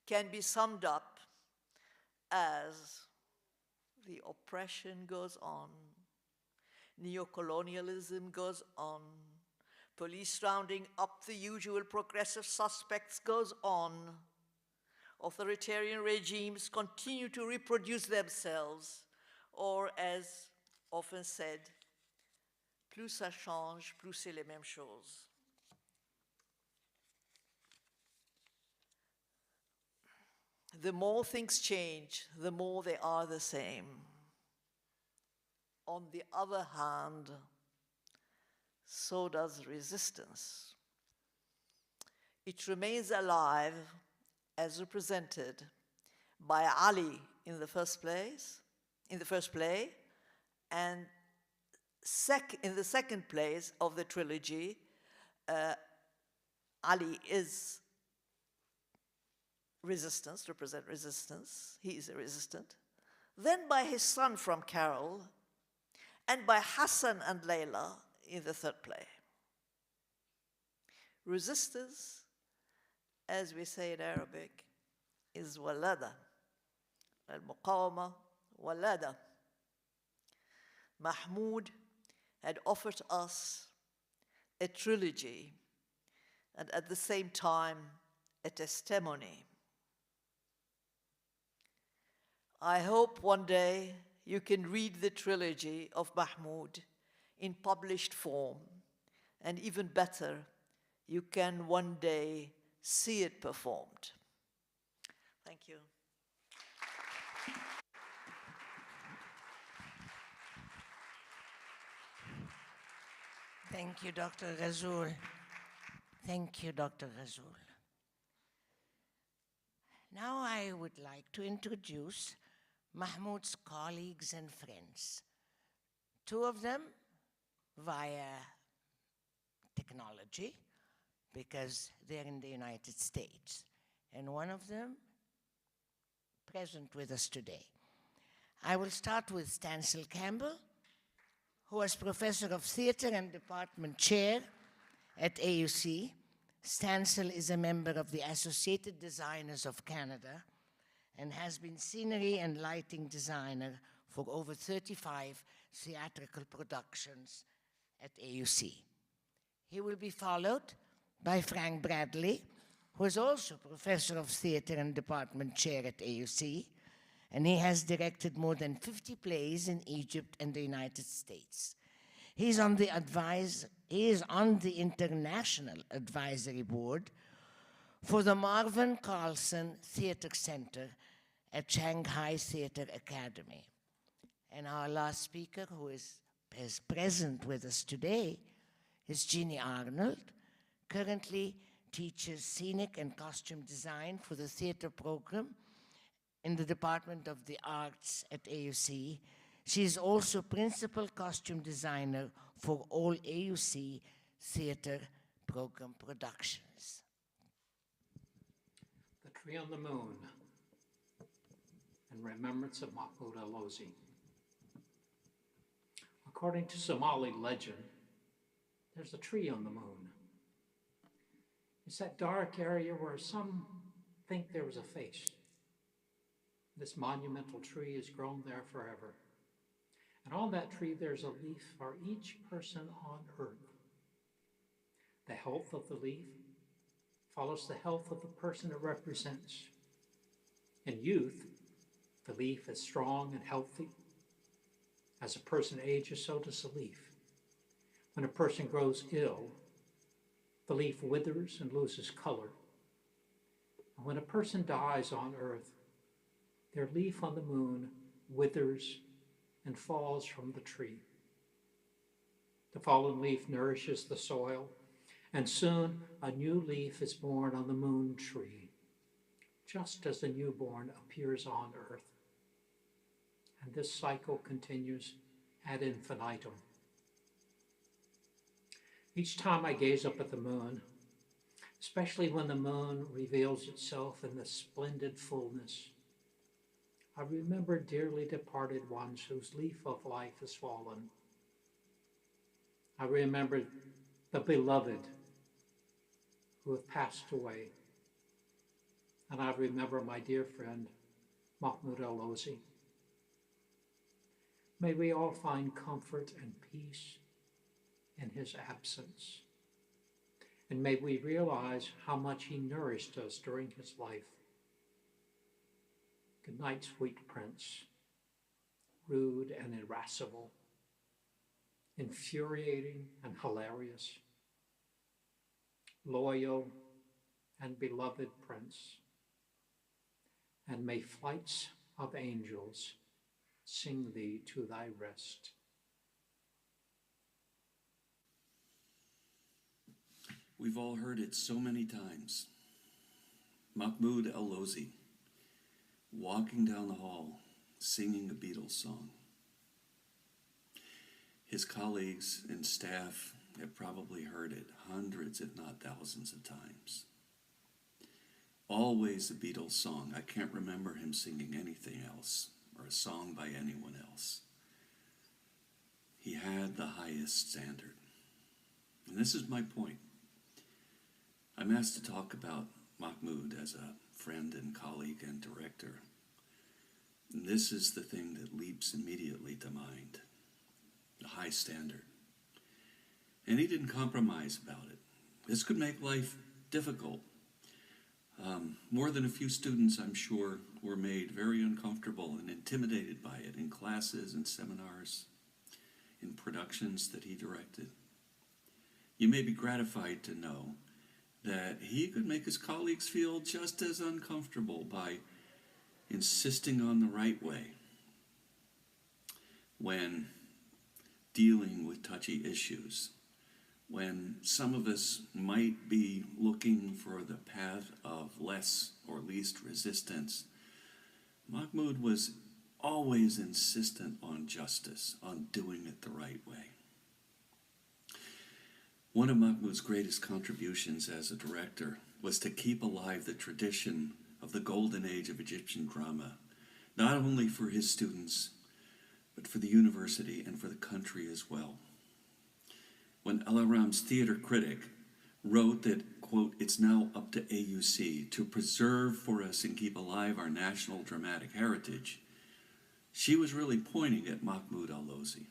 [SPEAKER 13] can be summed up as the oppression goes on, neocolonialism goes on, police rounding up the usual progressive suspects goes on, authoritarian regimes continue to reproduce themselves, or as often said, plus ça change, plus c'est les mêmes choses. The more things change, the more they are the same. On the other hand, so does resistance. It remains alive as represented by Ali in the first play, and in the second place of the trilogy, Ali is resistance, represent resistance. He is a resistant. Then by his son from Carol, and by Hassan and Layla in the third play. Resistance, as we say in Arabic, is walada. Al-muqawama walada. Mahmoud had offered us a trilogy and at the same time a testimony. I hope one day you can read the trilogy of Mahmoud in published form, and even better, you can one day see it performed. Thank you.
[SPEAKER 2] Thank you, Dr. Ghazul. Thank you, Dr. Ghazul. Now I would like to introduce Mahmoud's colleagues and friends. Two of them via technology, because they're in the United States, and one of them present with us today. I will start with Stancil Campbell, who was Professor of Theatre and Department Chair at AUC. Stancil is a member of the Associated Designers of Canada and has been scenery and lighting designer for over 35 theatrical productions at AUC. He will be followed by Frank Bradley, who is also Professor of Theatre and Department Chair at AUC, and he has directed more than 50 plays in Egypt and the United States. He is on the International Advisory Board for the Marvin Carlson Theatre Center at Shanghai Theatre Academy. And our last speaker, who is present with us today, is Jeannie Arnold, currently teaches scenic and costume design for the theater program in the Department of the Arts at AUC. She is also principal costume designer for all AUC theater program productions.
[SPEAKER 14] The Tree on the Moon, in remembrance of Mahmoud Al-Lozy. According to Somali legend, there's a tree on the moon. It's that dark area where some think there was a face. This monumental tree has grown there forever. And on that tree, there's a leaf for each person on earth. The health of the leaf follows the health of the person it represents. In youth, the leaf is strong and healthy. As a person ages, so does the leaf. When a person grows ill, the leaf withers and loses color. And when a person dies on earth, their leaf on the moon withers and falls from the tree. The fallen leaf nourishes the soil, and soon a new leaf is born on the moon tree, just as the newborn appears on earth. And this cycle continues ad infinitum. Each time I gaze up at the moon, especially when the moon reveals itself in the splendid fullness, I remember dearly departed ones whose leaf of life has fallen. I remember the beloved who have passed away. And I remember my dear friend, Mahmoud Al-Lozy. May we all find comfort and peace in his absence. And may we realize how much he nourished us during his life. Good night, sweet prince, rude and irascible, infuriating and hilarious, loyal and beloved prince, and may flights of angels sing thee to thy rest.
[SPEAKER 15] We've all heard it so many times. Mahmoud Al-Lozy, walking down the hall, singing a Beatles song. His colleagues and staff have probably heard it hundreds, if not thousands of times. Always a Beatles song. I can't remember him singing anything else, or a song by anyone else. He had the highest standard. And this is my point. I'm asked to talk about Mahmoud as a friend and colleague and director. And this is the thing that leaps immediately to mind, the high standard. And he didn't compromise about it. This could make life difficult. More than a few students, I'm sure, were made very uncomfortable and intimidated by it in classes and seminars, in productions that he directed. You may be gratified to know that he could make his colleagues feel just as uncomfortable by insisting on the right way when dealing with touchy issues, when some of us might be looking for the path of less or least resistance. Mahmoud was always insistent on justice, on doing it the right way. One of Mahmoud's greatest contributions as a director was to keep alive the tradition of the golden age of Egyptian drama, not only for his students, but for the university and for the country as well. When El Aram's theater critic wrote that, quote, "It's now up to AUC to preserve for us and keep alive our national dramatic heritage," she was really pointing at Mahmoud Al-Lozy.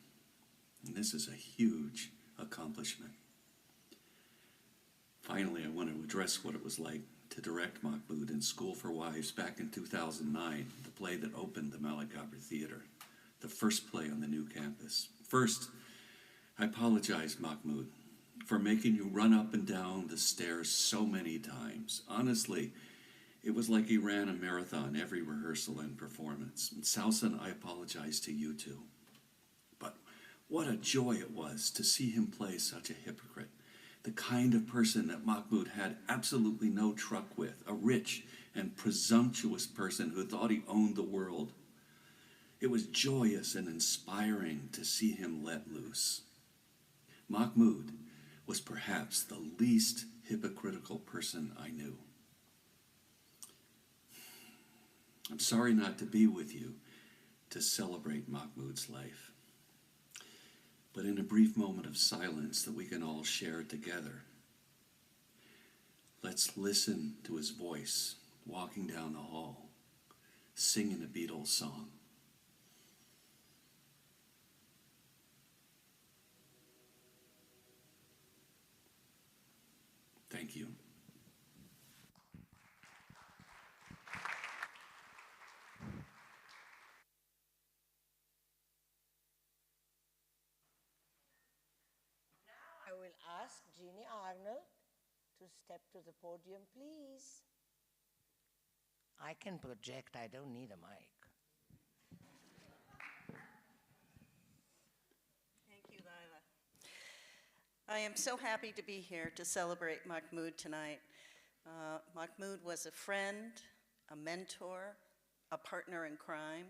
[SPEAKER 15] And this is a huge accomplishment. Finally, I want to address what it was like to direct Mahmoud in School for Wives back in 2009, the play that opened the Malagabra Theater, the first play on the new campus. First, I apologize, Mahmoud, for making you run up and down the stairs so many times. Honestly, it was like he ran a marathon every rehearsal and performance. And Sausan, I apologize to you too. But what a joy it was to see him play such a hypocrite, the kind of person that Mahmoud had absolutely no truck with, a rich and presumptuous person who thought he owned the world. It was joyous and inspiring to see him let loose. Mahmoud was perhaps the least hypocritical person I knew. I'm sorry not to be with you to celebrate Mahmoud's life. But in a brief moment of silence that we can all share together, let's listen to his voice walking down the hall, singing a Beatles song. Thank you.
[SPEAKER 2] I will ask Jeannie Arnold to step to the podium, please. I can project, I don't need a mic.
[SPEAKER 16] Thank you, Lila. I am so happy to be here to celebrate Mahmoud tonight. Mahmoud was a friend, a mentor, a partner in crime.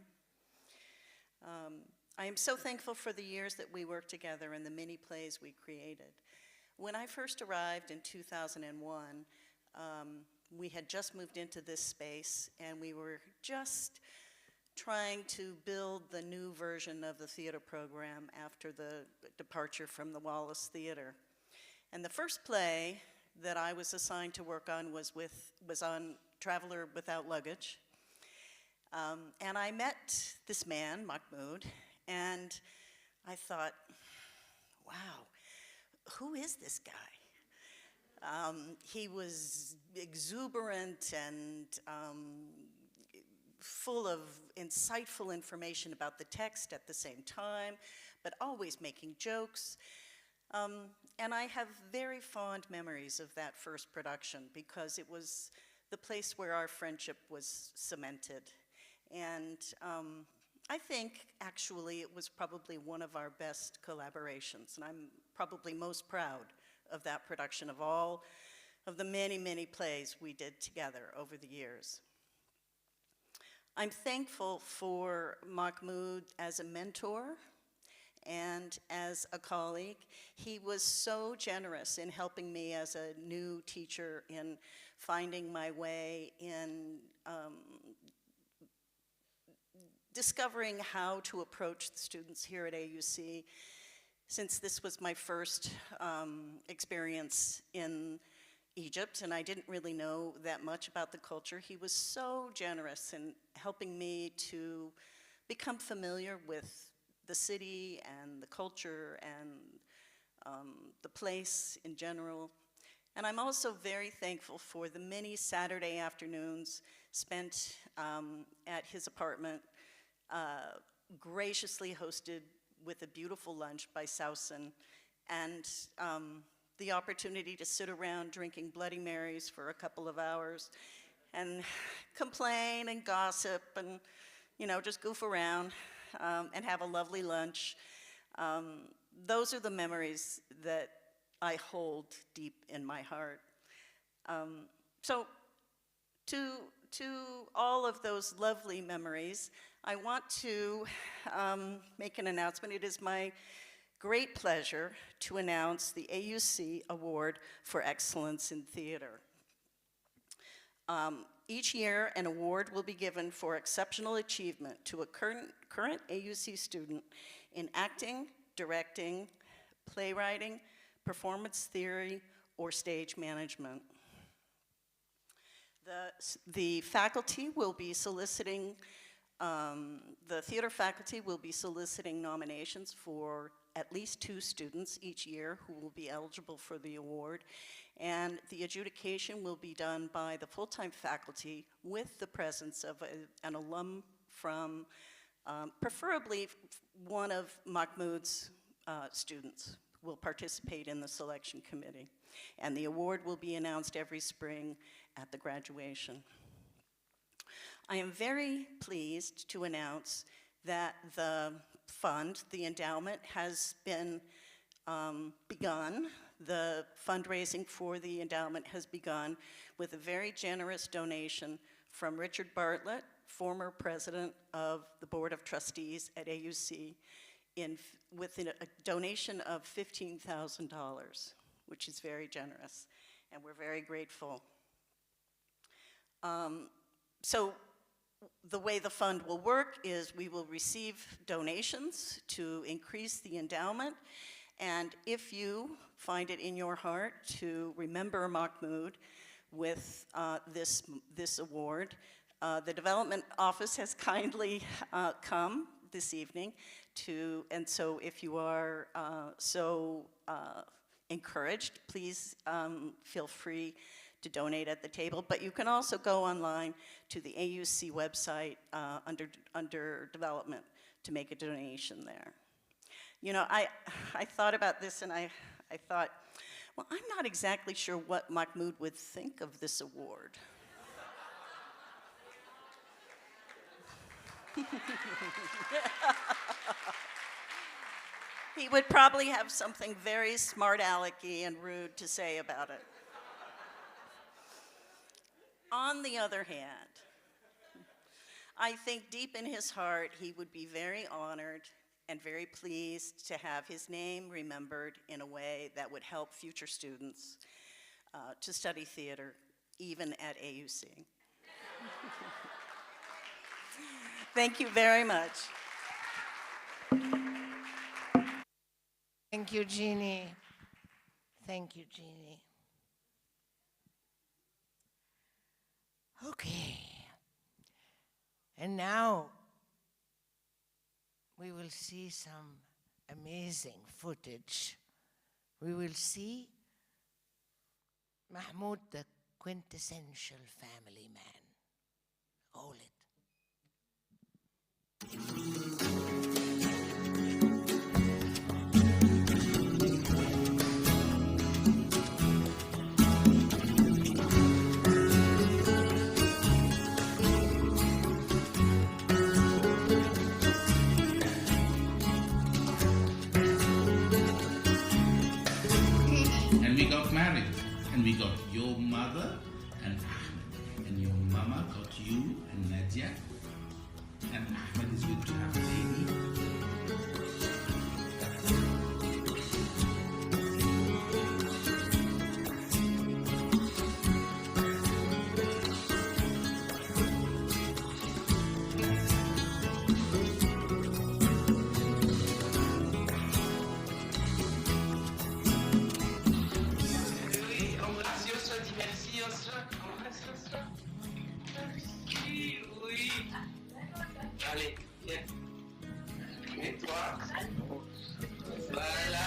[SPEAKER 16] I am so thankful for the years that we worked together and the many plays we created. When I first arrived in 2001, we had just moved into this space and we were just trying to build the new version of the theater program after the departure from the Wallace Theater. And the first play that I was assigned to work on was on Traveler Without Luggage. And I met this man, Mahmoud, and I thought, wow, who is this guy? He was exuberant and full of insightful information about the text at the same time, but always making jokes. And I have very fond memories of that first production because it was the place where our friendship was cemented. And I think, actually, it was probably one of our best collaborations, and I'm probably most proud of that production of all of the many, many plays we did together over the years. I'm thankful for Mahmoud as a mentor and as a colleague. He was so generous in helping me as a new teacher in finding my way, in discovering how to approach the students here at AUC. Since this was my first experience in Egypt and I didn't really know that much about the culture, he was so generous in helping me to become familiar with the city and the culture and the place in general. And I'm also very thankful for the many Saturday afternoons spent at his apartment, graciously hosted with a beautiful lunch by Sausan, and the opportunity to sit around drinking Bloody Marys for a couple of hours and complain and gossip and, you know, just goof around and have a lovely lunch. Those are the memories that I hold deep in my heart. So to all of those lovely memories, I want to make an announcement. It is my great pleasure to announce the AUC Award for Excellence in Theater. Each year, an award will be given for exceptional achievement to a current AUC student in acting, directing, playwriting, performance theory, or stage management. The faculty will be soliciting, the theater faculty will be soliciting nominations for at least 2 students each year who will be eligible for the award. And the adjudication will be done by the full-time faculty with the presence of an alum from, preferably one of Mahmoud's students will participate in the selection committee. And the award will be announced every spring at the graduation. I am very pleased to announce that the fund, the endowment, has been begun. The fundraising for the endowment has begun with a very generous donation from Richard Bartlett, former president of the Board of Trustees at AUC, with a donation of $15,000, which is very generous, and we're very grateful. So the way the fund will work is we will receive donations to increase the endowment, and if you find it in your heart to remember Mahmoud with this award, the development office has kindly come this evening and so if you are encouraged, please feel free to donate at the table, but you can also go online to the AUC website under development to make a donation there. You know, I thought about this and I thought, well, I'm not exactly sure what Mahmoud would think of this award. He would probably have something very smart-alecky and rude to say about it. On the other hand, I think deep in his heart he would be very honored and very pleased to have his name remembered in a way that would help future students to study theater, even at AUC. Thank you very much.
[SPEAKER 2] Thank you, Jeannie. Thank you, Jeannie. Okay. And now we will see some amazing footage. We will see Mahmoud, the quintessential family man. Roll it.
[SPEAKER 4] And we got married, and we got your mother and Ahmed, and your mama got you and Nadia, and Ahmed is going to have a baby.
[SPEAKER 11] Allez, viens. Mets-toi. Voilà.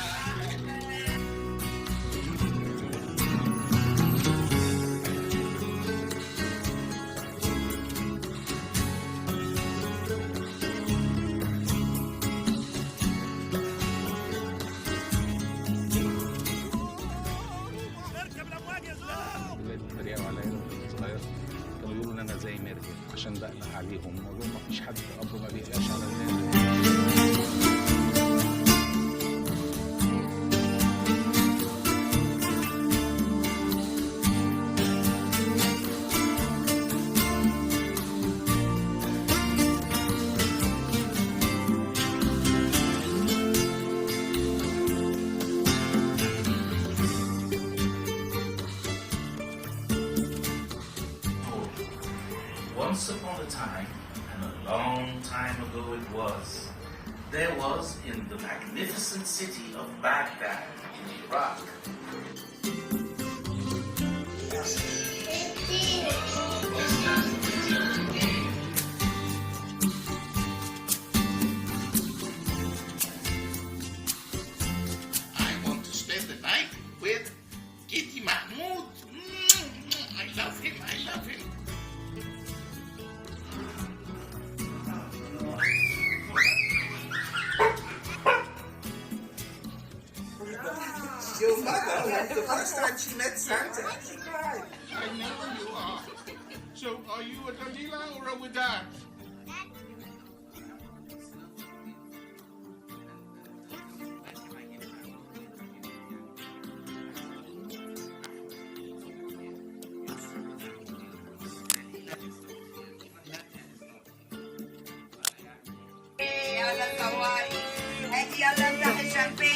[SPEAKER 17] اتريقوا عليا وانا صغير، كانوا يقولوا ان انا زي مرجل عشان بقلق عليهم، اقول لهم مفيش حد اب ما بيقلقش على الناس.
[SPEAKER 4] time ago it was. There was in the magnificent city of Baghdad in Iraq. I want to spend the night with Kitty Mahmoud. I love him, I love him.
[SPEAKER 18] Your mother was the first time she met Santa. She cried.
[SPEAKER 4] I know you are. So are you a Dalila or a Wadad?
[SPEAKER 18] يلا الطوارئ هاتي يلا امدح الشامبين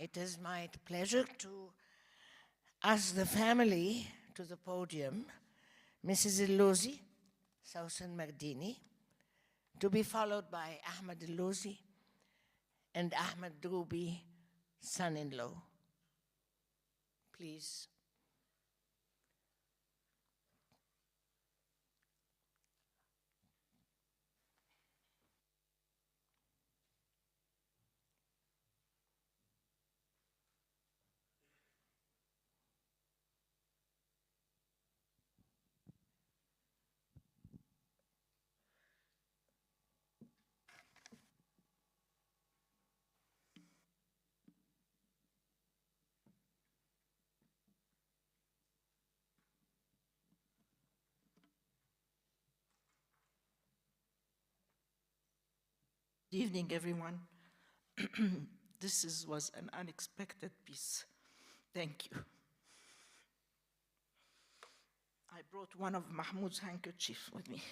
[SPEAKER 2] It is my pleasure to ask the family to the podium, Mrs. Al-Lozy, Sausan Mardini, to be followed by Ahmed Al-Lozy and Ahmed Drubi, son-in-law. Please.
[SPEAKER 19] Good evening, everyone. was an unexpected piece. Thank you. I brought one of Mahmoud's handkerchiefs with me.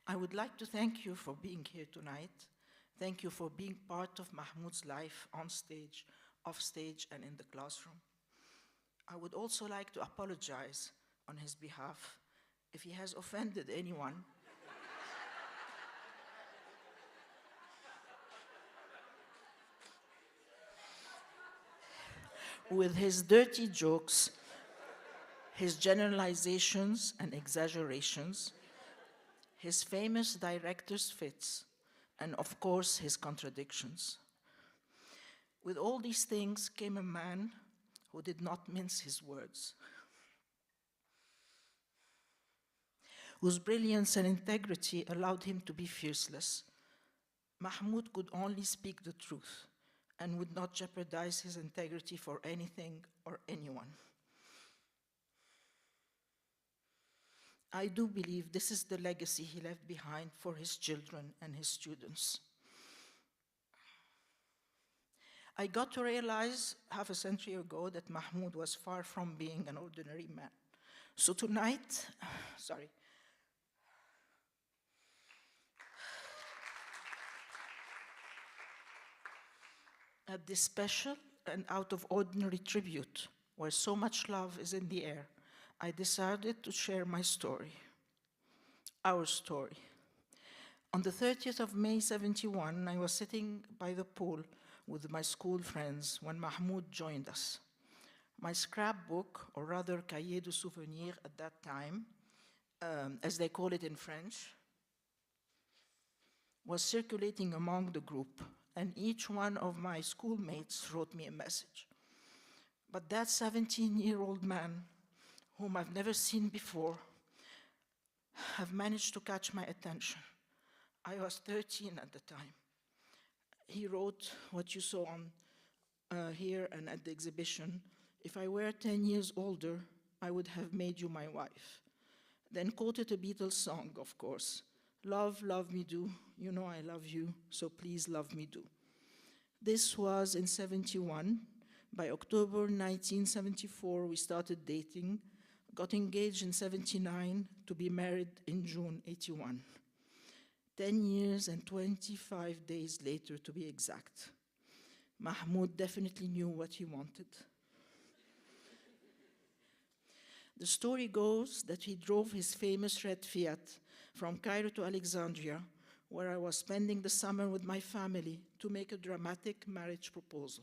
[SPEAKER 19] I would like to thank you for being here tonight. Thank you for being part of Mahmoud's life on stage, off stage, and in the classroom. I would also like to apologize on his behalf if he has offended anyone. With his dirty jokes, his generalizations and exaggerations, his famous director's fits, and of course, his contradictions. With all these things came a man who did not mince his words, whose brilliance and integrity allowed him to be fearless. Mahmoud could only speak the truth and would not jeopardize his integrity for anything or anyone. I do believe this is the legacy he left behind for his children and his students. I got to realize half a century ago that Mahmoud was far from being an ordinary man. So tonight, at this special and out of ordinary tribute, where so much love is in the air, I decided to share my story, our story. On the 30th of May, 1971, I was sitting by the pool with my school friends when Mahmoud joined us. My scrapbook, or rather cahier de souvenirs at that time, as they call it in French, was circulating among the group, and each one of my schoolmates wrote me a message. But that 17-year-old man, whom I've never seen before, have managed to catch my attention. I was 13 at the time. He wrote what you saw on here and at the exhibition. If I were 10 years older, I would have made you my wife. Then quoted a Beatles song, of course. Love, love me do, you know I love you, so please love me do. This was in 71. By October 1974, we started dating, got engaged in 79, to be married in June 81. 10 years and 25 days later, to be exact. Mahmoud definitely knew what he wanted. The story goes that he drove his famous red Fiat from Cairo to Alexandria, where I was spending the summer with my family, to make a dramatic marriage proposal.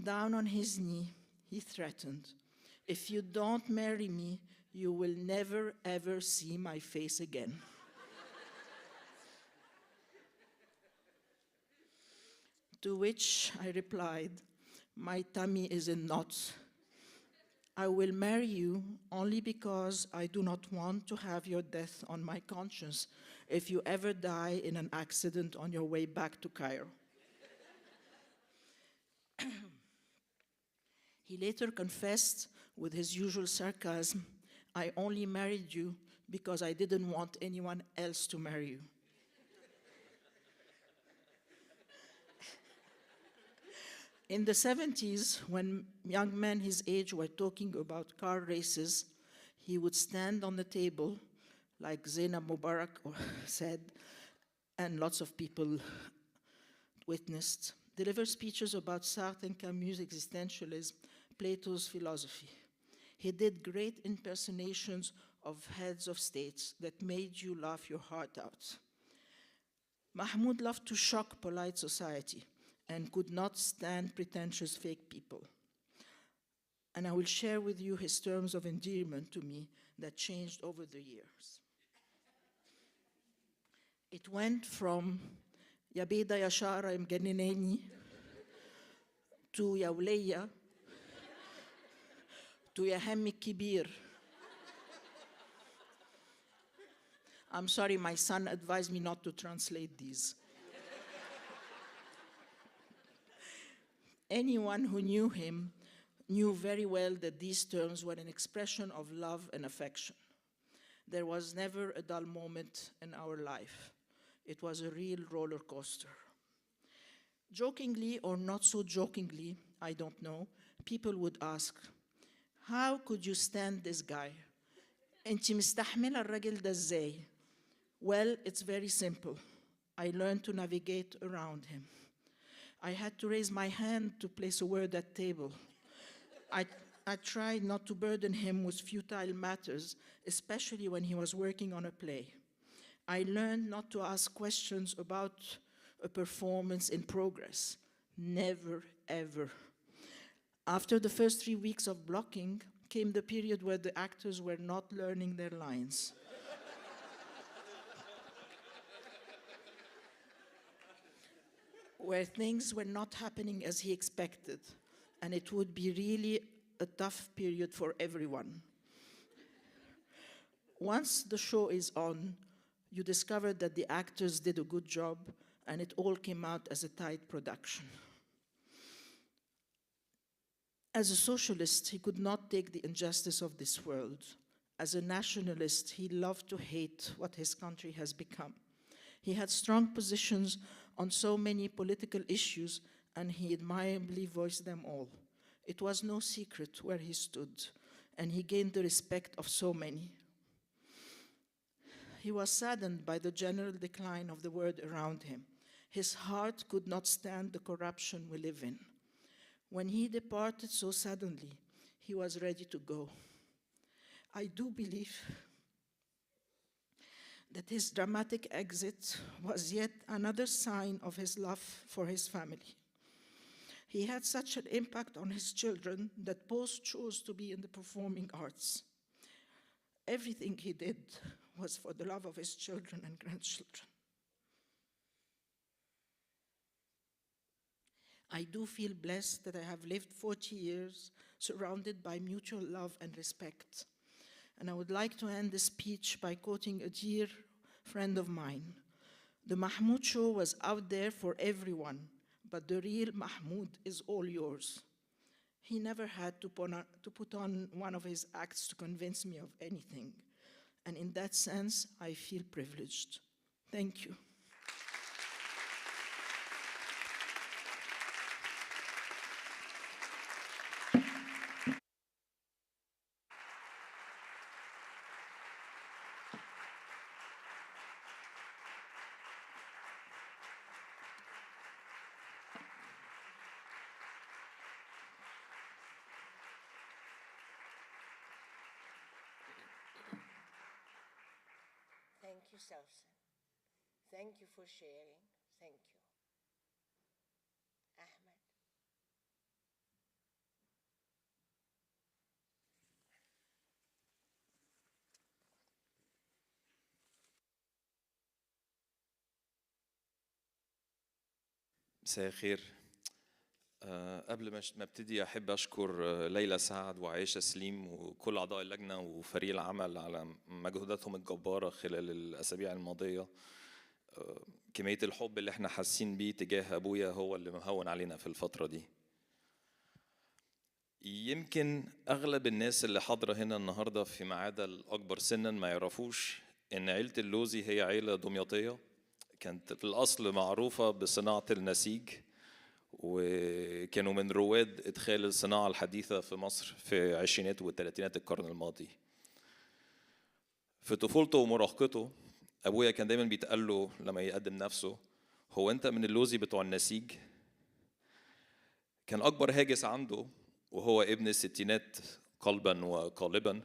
[SPEAKER 19] Down on his knee, he threatened, "If you don't marry me, you will never ever see my face again." To which I replied, "My tummy is in knots. I will marry you only because I do not want to have your death on my conscience if you ever die in an accident on your way back to Cairo." He later confessed with his usual sarcasm, "I only married you because I didn't want anyone else to marry you." In the 70s, when young men his age were talking about car races, he would stand on the table, like Zainab Mubarak said, and lots of people witnessed, deliver speeches about Sartre and Camus' existentialism, Plato's philosophy. He did great impersonations of heads of states that made you laugh your heart out. Mahmoud loved to shock polite society and could not stand pretentious fake people. And I will share with you his terms of endearment to me that changed over the years. It went from "Ya Beda ya Shara mgannineni" to "Ya Wleya" to "Ya Hammi Kibir." I'm sorry, my son advised me not to translate these. Anyone who knew him knew very well that these terms were an expression of love and affection. There was never a dull moment in our life. It was a real roller coaster. Jokingly or not so jokingly, I don't know, people would ask, "How could you stand this guy? Inti mistahmila الراجل ده ازاي?" Well, it's very simple. I learned to navigate around him. I had to raise my hand to place a word at table. I tried not to burden him with futile matters, especially when he was working on a play. I learned not to ask questions about a performance in progress. Never, ever. After the first 3 weeks of blocking came the period where the actors were not learning their lines. Where things were not happening as he expected, and it would be really a tough period for everyone. Once the show is on, you discover that the actors did a good job, and it all came out as a tight production. As a socialist, he could not take the injustice of this world. As a nationalist, he loved to hate what his country has become. He had strong positions on so many political issues, and he admirably voiced them all. It was no secret where he stood, and he gained the respect of so many. He was saddened by the general decline of the world around him. His heart could not stand the corruption we live in. When he departed so suddenly, he was ready to go. I do believe that his dramatic exit was yet another sign of his love for his family. He had such an impact on his children that both chose to be in the performing arts. Everything he did was for the love of his children and grandchildren. I do feel blessed that I have lived 40 years surrounded by mutual love and respect. And I would like to end this speech by quoting a dear friend of mine. "The Mahmoud show was out there for everyone, but the real Mahmoud is all yours." He never had to put on one of his acts to convince me of anything. And in that sense, I feel privileged. Thank you.
[SPEAKER 2] Thank you, Sausan. Thank you for sharing. Thank you. Ahmed.
[SPEAKER 20] مساء الخير. قبل ما ابتدي احب اشكر ليلى سعد وعائشه سليم وكل اعضاء اللجنه وفريق العمل على مجهوداتهم الجباره خلال الاسابيع الماضيه. كميه الحب اللي احنا حاسين بيه تجاه ابويا هو اللي مهون علينا في الفتره دي. يمكن اغلب الناس اللي حاضره هنا النهارده فيما عدا الاكبر سنا ما يعرفوش ان عيله اللوزي هي عيله دمياطيه كانت في الاصل معروفه بصناعه النسيج، وكانوا من رواد ادخال الصناعه الحديثه في مصر في عشرينات والثلاثينات القرن الماضي. في طفولته ومراهقته ابويا كان دايما بيتقال له لما يقدم نفسه: هو انت من اللوزي بتوع النسيج؟ كان اكبر هاجس عنده وهو ابن الستينات قلبا وقالبا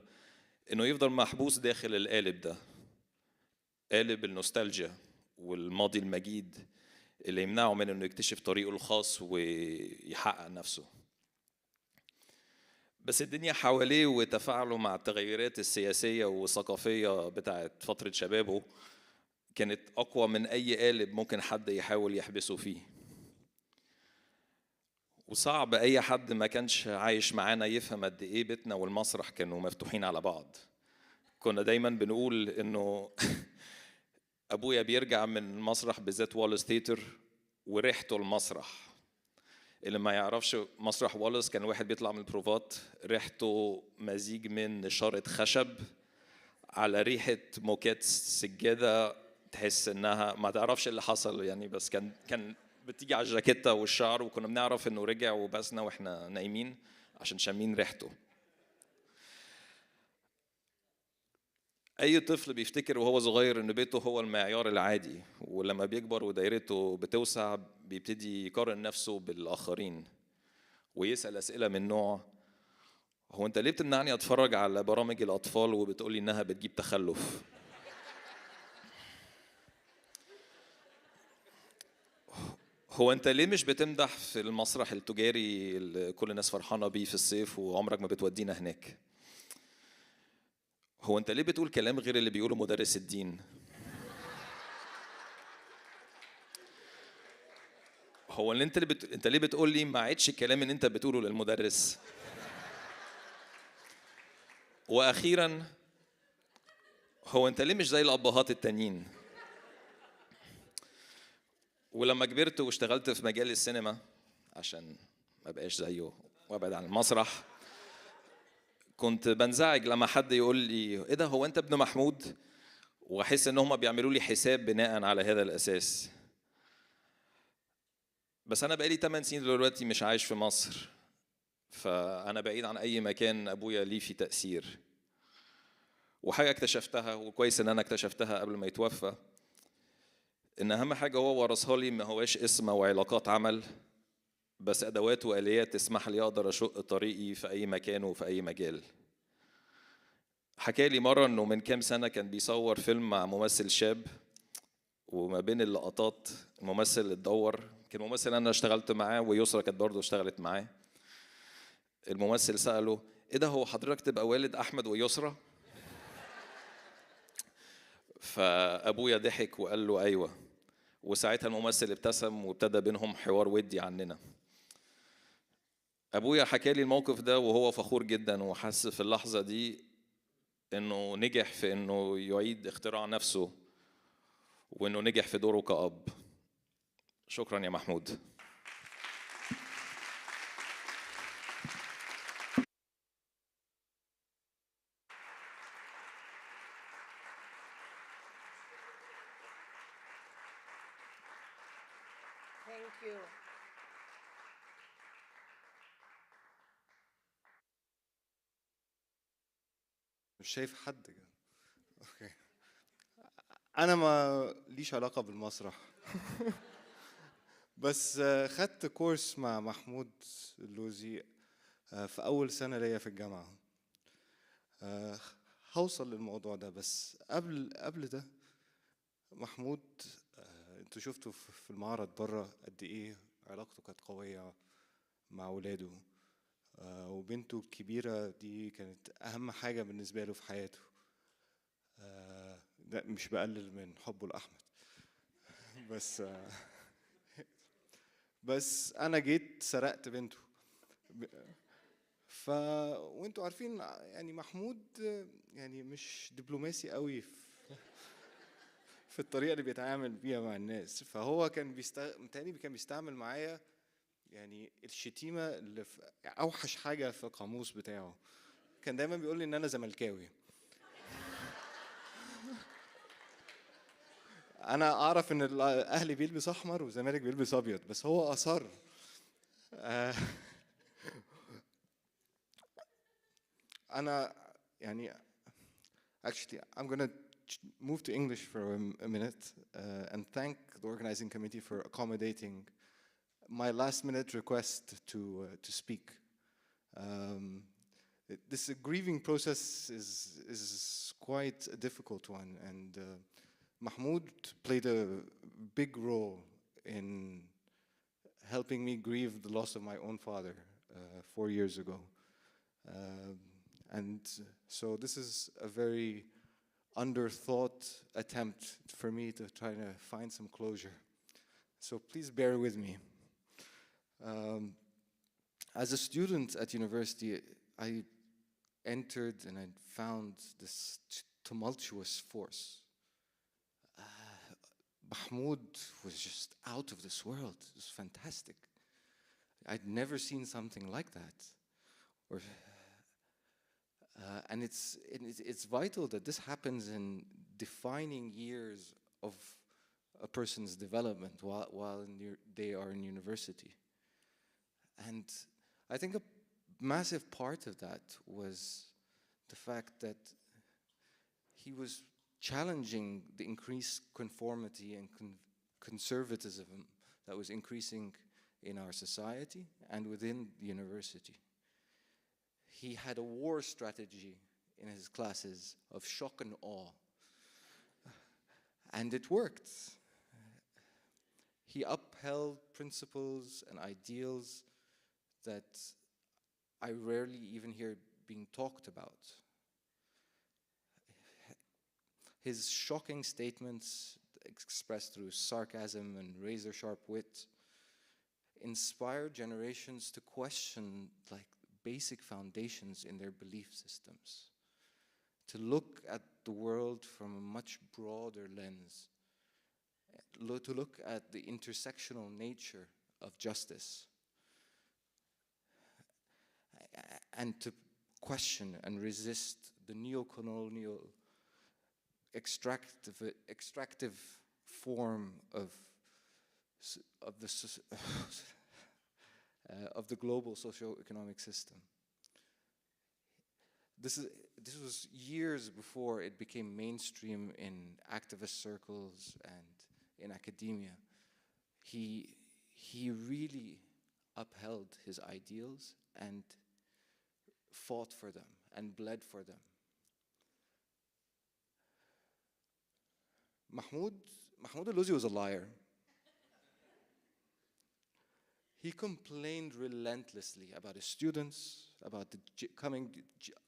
[SPEAKER 20] انه يفضل محبوس داخل القالب ده، قالب النوستالجيا والماضي المجيد اللي يمنعه من انه يكتشف طريقه الخاص ويحقق نفسه. بس الدنيا حواليه وتفاعله مع التغيرات السياسية والثقافية بتاعت فترة شبابه كانت أقوى من أي قالب ممكن حد يحاول يحبسه فيه. وصعب أي حد ما كانش عايش معانا يفهم قد إيه بيتنا والمسرح كانوا مفتوحين على بعض. كنا دايما بنقول إنه أبويا بيرجع من المسرح بالذات واليس ثيتر وريحته المسرح. اللي ما يعرفش مسرح واليس كان واحد بيطلع من البروفات ريحته مزيج من نشارة خشب على ريحة موكات سجادة، تحس انها ما تعرفش اللي حصل يعني، بس كان بتيجي على الجاكيتة والشعر، وكنا بنعرف انه رجع وبسنا واحنا نايمين عشان شامين ريحته. اي طفل بيفتكر وهو صغير ان بيته هو المعيار العادي، ولما بيكبر ودايرته بتوسع بيبتدي يقارن نفسه بالاخرين ويسال اسئله من نوع: هو انت ليه بتمنعني اتفرج على برامج الاطفال وبتقولي انها بتجيب تخلف؟ هو انت ليه مش بتمدح في المسرح التجاري اللي كل الناس فرحانه بيه في الصيف وعمرك ما بتودينا هناك؟ هو انت ليه بتقول كلام غير اللي بيقوله مدرس الدين؟ هو اللي انت ليه بتقول لي ما عادش الكلام اللي انت بتقوله للمدرس؟ واخيرا هو انت ليه مش زي الابهات التانيين؟ ولما كبرت واشتغلت في مجال السينما عشان ما بقاش زيه وابعد عن المسرح، كنت بنزعج لما حد يقول لي: ايه ده هو انت ابن محمود؟ واحس ان هم بيعملوا لي حساب بناء على هذا الاساس. بس انا بقالي 8 سنين دلوقتي مش عايش في مصر، فانا بعيد عن اي مكان ابويا ليه في تاثير. وحاجه اكتشفتها، وكويس ان انا اكتشفتها قبل ما يتوفى، ان اهم حاجه هو ورثها لي ما هواش اسم وعلاقات عمل، بس ادوات واليات تسمح لي اقدر اشق طريقي في اي مكان وفي اي مجال. حكى لي مره انه من كام سنه كان بيصور فيلم مع ممثل شاب، وما بين اللقطات الممثل اتدور، كان ممثل انا اشتغلت معاه ويسرا كانت برضه اشتغلت معاه. الممثل ساله: ايه ده هو حضرتك تبقى والد احمد ويسرا؟ فابويا ضحك وقال له: ايوه. وساعتها الممثل ابتسم وابتدى بينهم حوار ودي عننا. ابويا حكى لي الموقف ده وهو فخور جدا، وحس في اللحظه دي انه نجح في انه يعيد اختراع نفسه، وانه نجح في دوره كأب. شكرا يا محمود.
[SPEAKER 13] Thank you.
[SPEAKER 21] مش شايف حد كده. اوكي. انا ما ليش علاقه بالمسرح. بس خدت كورس مع محمود اللوزي في اول سنه ليا في الجامعه. هوصل للموضوع ده، بس قبل ده محمود، انتوا شفتوا في المعرض بره قد ايه علاقته كانت قويه مع ولاده، وبنته الكبيره دي كانت اهم حاجه بالنسبه له في حياته. ده مش بقلل من حبه لأحمد، بس أنا جيت سرقت بنته. وانتوا عارفين يعني محمود يعني مش دبلوماسي قوي في الطريقة اللي بيتعامل بيها مع الناس، فهو كان متهيألي كان بيستعمل معايا يعني الشتيمة اللي في أوحش حاجة في القاموس بتاعه. كان دايما بيقول لي إن أنا زملكاوي. انا اعرف ان الاهلي بيلبس احمر والزمالك بيلبس ابيض، بس هو اصر. انا يعني actually I'm gonna move to English for a minute and thank the organizing committee for accommodating my last minute request to speak. This grieving process is quite a difficult one, and Mahmoud played a big role in helping me grieve the loss of my own father 4 years ago. And so this is a very underthought attempt for me to try to find some closure. So please bear with me. As a student at university, I entered and I found this tumultuous force. Mahmoud was just out of this world. It was fantastic. I'd never seen something like that. And it's vital that this happens in defining years of a person's development while they are in university. And I think a massive part of that was the fact that he was challenging the increased conformity and conservatism that was increasing in our society and within the university. He had a war strategy in his classes of shock and awe, and it worked. He upheld principles and ideals that I rarely even hear being talked about. His shocking statements, expressed through sarcasm and razor-sharp wit, inspired generations to question basic foundations in their belief systems, to look at the world from a much broader lens, to look at the intersectional nature of justice, and to question and resist the neo-colonial extractive form of the global socio-economic system. This was years before it became mainstream in activist circles and in academia. He really upheld his ideals and fought for them and bled for them. Mahmoud Al-Lozy was a liar. He complained relentlessly about his students, about the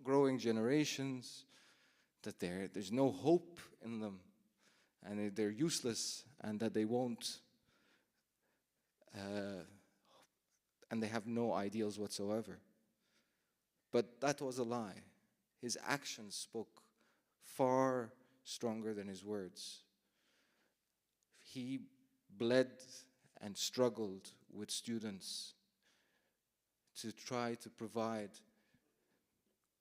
[SPEAKER 21] growing generations, that there's no hope in them, and they're useless, and that they won't, and they have no ideals whatsoever. But that was a lie. His actions spoke far stronger than his words. He bled and struggled with students to try to provide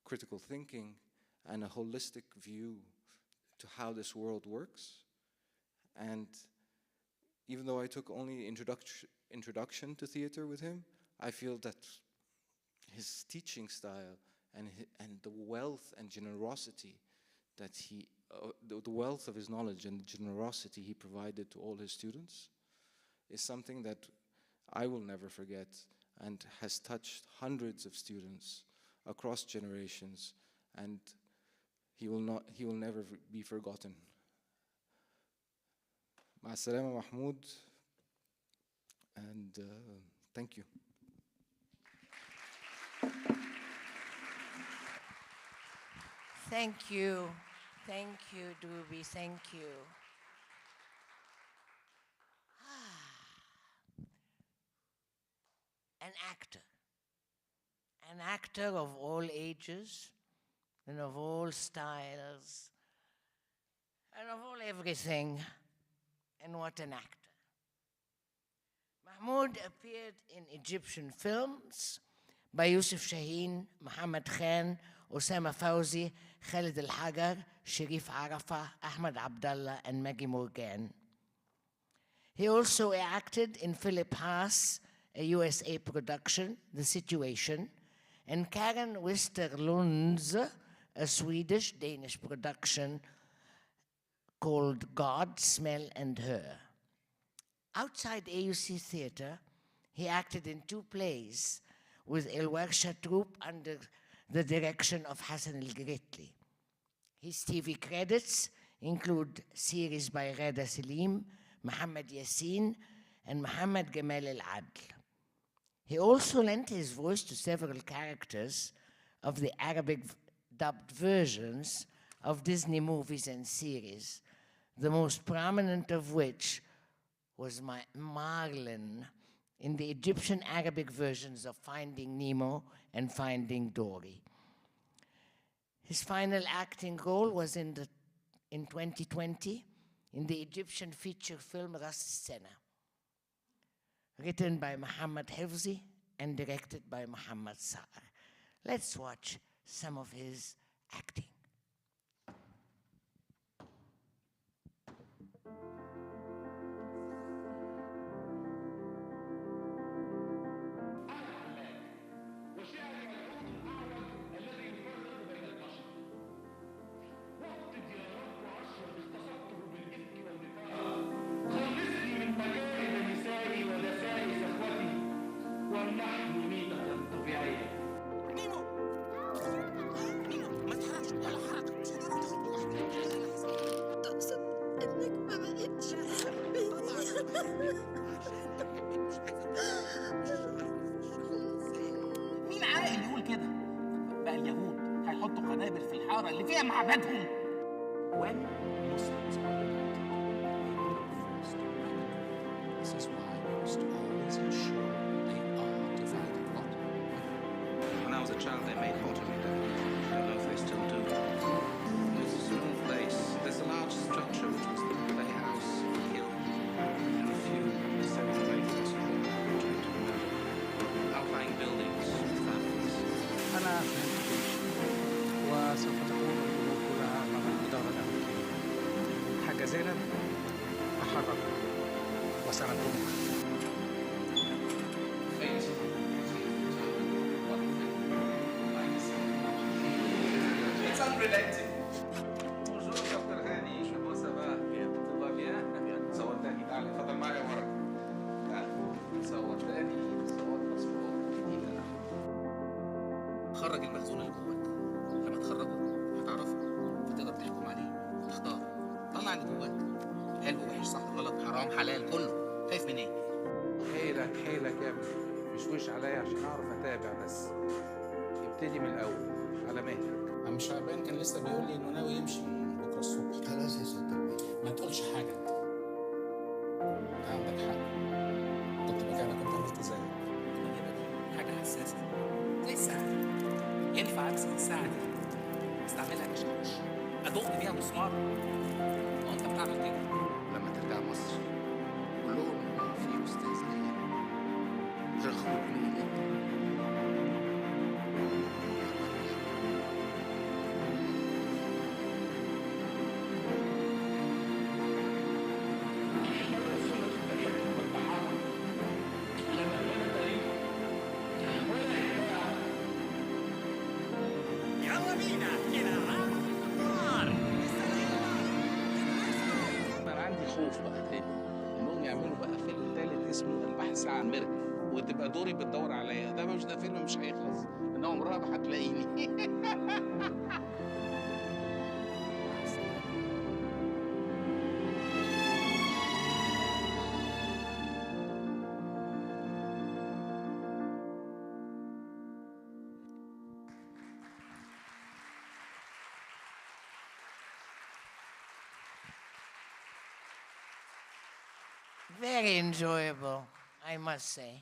[SPEAKER 21] critical thinking and a holistic view to how this world works. And even though I took only introduction to theater with him, I feel that his teaching style and the wealth and generosity that the wealth of his knowledge and the generosity he provided to all his students is something that I will never forget and has touched hundreds of students across generations, and he will never be forgotten. مع السلامة محمود, and thank you.
[SPEAKER 2] Thank you. Thank you, Doobie. Thank you. An actor of all ages and of all styles and of all everything. And what an actor. Mahmoud appeared in Egyptian films by Yusuf Shaheen, Muhammad Khan, Osama Fawzi, Khalid Al-Hagar, Sharif Arafah, Ahmed Abdallah, and Maggie Morgan. He also acted in Philip Haas, a USA production, The Situation, and Karen Westerlund's, a Swedish-Danish production called God, Smell, and Her. Outside AUC Theatre, he acted in 2 plays with El Warsha Troupe under the direction of Hassan El-Gretli. His TV credits include series by Reda Salim, Muhammad Yassin, and Muhammad Gamal Al-Adl. He also lent his voice to several characters of the Arabic dubbed versions of Disney movies and series, the most prominent of which was Marlin in the Egyptian Arabic versions of Finding Nemo and Finding Dory. His final acting role was in 2020 in the Egyptian feature film Ras Sena, written by Muhammad Hifzi and directed by Muhammad Saar. Let's watch some of his acting.
[SPEAKER 11] مين عاقل يقول كده؟ بقى اليهود هيحطوا قنابل في الحاره اللي فيها معبدهم. When Muslims are this is why we must always ensure they are divided. What?
[SPEAKER 17] When I was a child, they made pottery there. I don't know if they still do. It was a small place. There's a large structure which was the playhouse, kiln, and a few celebrations. Outlying buildings, families.
[SPEAKER 3] أنا فهمت كل شيء وسوف تكون الأمور كلها مع الإدارة الأمريكية. حاجة زينب أحرك وسندعمك.
[SPEAKER 17] It's unrelenting. Bonjour, Dr. Hani. Comment ça va? Bien. Tout va bien? Bien. صور تاني تعالى اتفضل معايا ورا. تعالى. صور تاني. صور باسبور. خرج المخزون اللي جواك. لما تخرجه هتعرفه فتقدر تحكم عليه وتختار. طلع اللي جواك. حلو وحش صح غلط حرام حلال كله. خايف من ايه؟
[SPEAKER 3] حيلك حيلك يا ابني. مشوش عليا عشان أعرف أتابع بس. ابتدي من الأول على مهلك.
[SPEAKER 11] عم شعبان كان لسه بيقول لي انه ناوي يمشي من بكره الصبح. خلاص يا ست ما تقولش حاجه انت. عندك حق. كنت مكانك كنت عملت زيك. حاجه حساسه زي الساعه. ينفع امسك الساعه دي استعملها كشاكوش ادق بيها مسمار. وانت بتعمل كده.
[SPEAKER 17] لما ترجع مصر قول لهم ان في استاذ ليا رغم جنوني
[SPEAKER 4] خوف بقى تاني انهم يعملوا بقى فيلم تالت اسمه البحث عن ميركل، وتبقى دوري بتدور عليا. ده فيلم مش هيخلص، ان عمرها ما هتلاقيني.
[SPEAKER 2] Very enjoyable, I must say.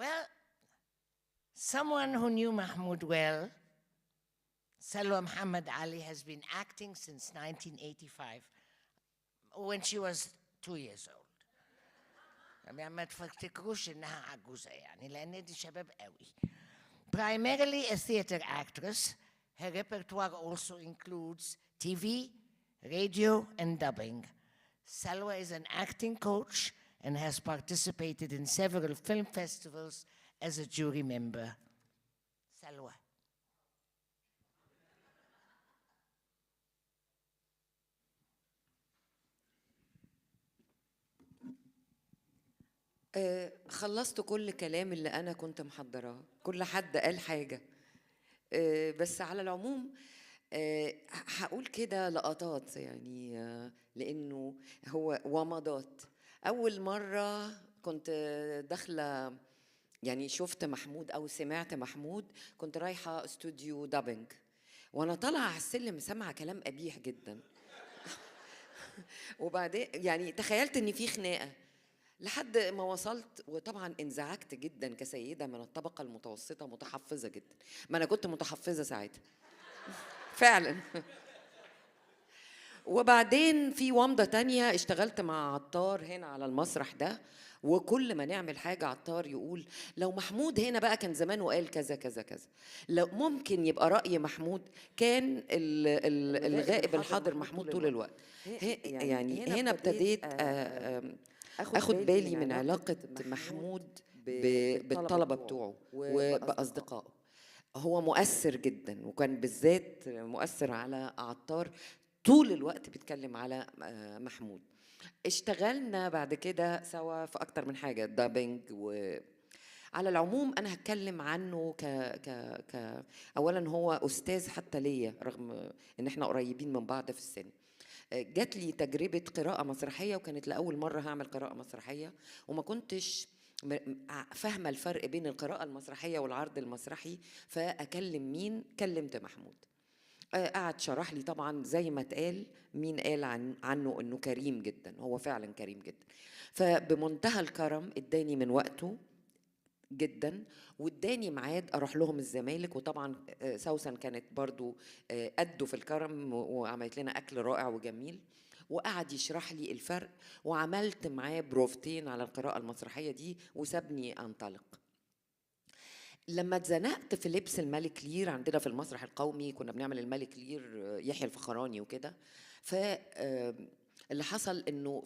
[SPEAKER 2] Well, someone who knew Mahmoud well, Salwa Muhammad Ali, has been acting since 1985, when she was 2 years old. ما تفتكروش إنها عجوزة يعني، لأن دي شباب قوي. Primarily a theater actress, her repertoire also includes TV, radio, and dubbing. Salwa is an acting coach and has participated in several film festivals as a jury member. Salwa.
[SPEAKER 1] خلصت كل كلام اللي أنا كنت محضراه، كل حد قال حاجة. بس على العموم هقول كده لقطات يعني، لأنه هو ومضات. أول مرة كنت داخلة يعني شفت محمود أو سمعت محمود، كنت رايحة استوديو دابينج، وأنا طالعة على السلم سامعة كلام قبيح جدا. وبعدين يعني تخيلت إن في خناقة لحد ما وصلت، وطبعا انزعجت جدا كسيدة من الطبقة المتوسطة متحفظة جدا، ما أنا كنت متحفظة ساعتها فعلا. وبعدين في ومضة تانية، اشتغلت مع عطار هنا على المسرح ده، وكل ما نعمل حاجة عطار يقول لو محمود هنا بقى كان زمانه قال كذا كذا كذا، لو ممكن يبقى رأي محمود كان الغائب الحاضر محمود طول الوقت. يعني هنا ابتديت أخد بالي من علاقة محمود بالطلبة بتوعه وبأصدقائه. هو مؤثر جدا، وكان بالذات مؤثر على عطار، طول الوقت بيتكلم على محمود. اشتغلنا بعد كده سوا في أكتر من حاجة، دابينج. وعلى العموم أنا هتكلم عنه أولا هو أستاذ حتى ليا، رغم إن احنا قريبين من بعض في السن. جات لي تجربة قراءة مسرحية، وكانت لأول مرة هعمل قراءة مسرحية، وما كنتش فاهمة الفرق بين القراءة المسرحية والعرض المسرحي، فأكلم مين؟ كلمت محمود. قعد شرح لي طبعا زي ما اتقال، مين قال عنه انه كريم جدا، هو فعلا كريم جدا. فبمنتهى الكرم اداني من وقته جدا، واداني ميعاد اروح لهم الزمالك. وطبعا سوسن كانت برضو قده في الكرم، وعملت لنا اكل رائع وجميل، وقعد يشرح لي الفرق، وعملت معاه بروفتين على القراءة المسرحية دي، وسابني انطلق. لما اتزنقت في لبس الملك لير عندنا في المسرح القومي، كنا بنعمل الملك لير يحيى الفخراني وكده، اللي حصل انه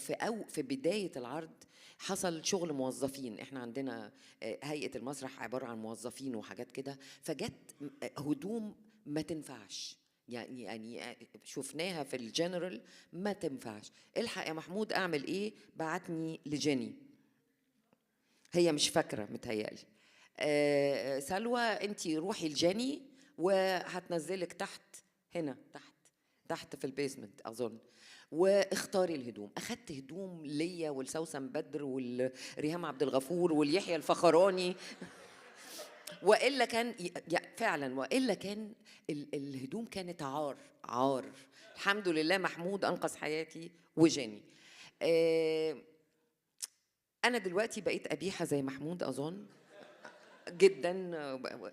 [SPEAKER 1] في بداية العرض حصل شغل موظفين. احنا عندنا هيئة المسرح عبارة عن موظفين وحاجات كده، فجت هدوم ما تنفعش، يعني شفناها في الجنرال ما تنفعش. الحق يا محمود اعمل ايه؟ بعتني لجيني، هي مش فاكرة متهيألي. سلوى انتي روحي لجيني وهتنزلك تحت، هنا تحت في البيسمنت اظن، واختاري الهدوم. اخدت هدوم ليا والسوسن بدر والريهام عبد الغفور واليحيى الفخراني. والا كان فعلا، والا كان الهدوم كانت عار. الحمد لله محمود انقذ حياتي وجيني. انا دلوقتي بقيت قبيحه زي محمود اظن جدا،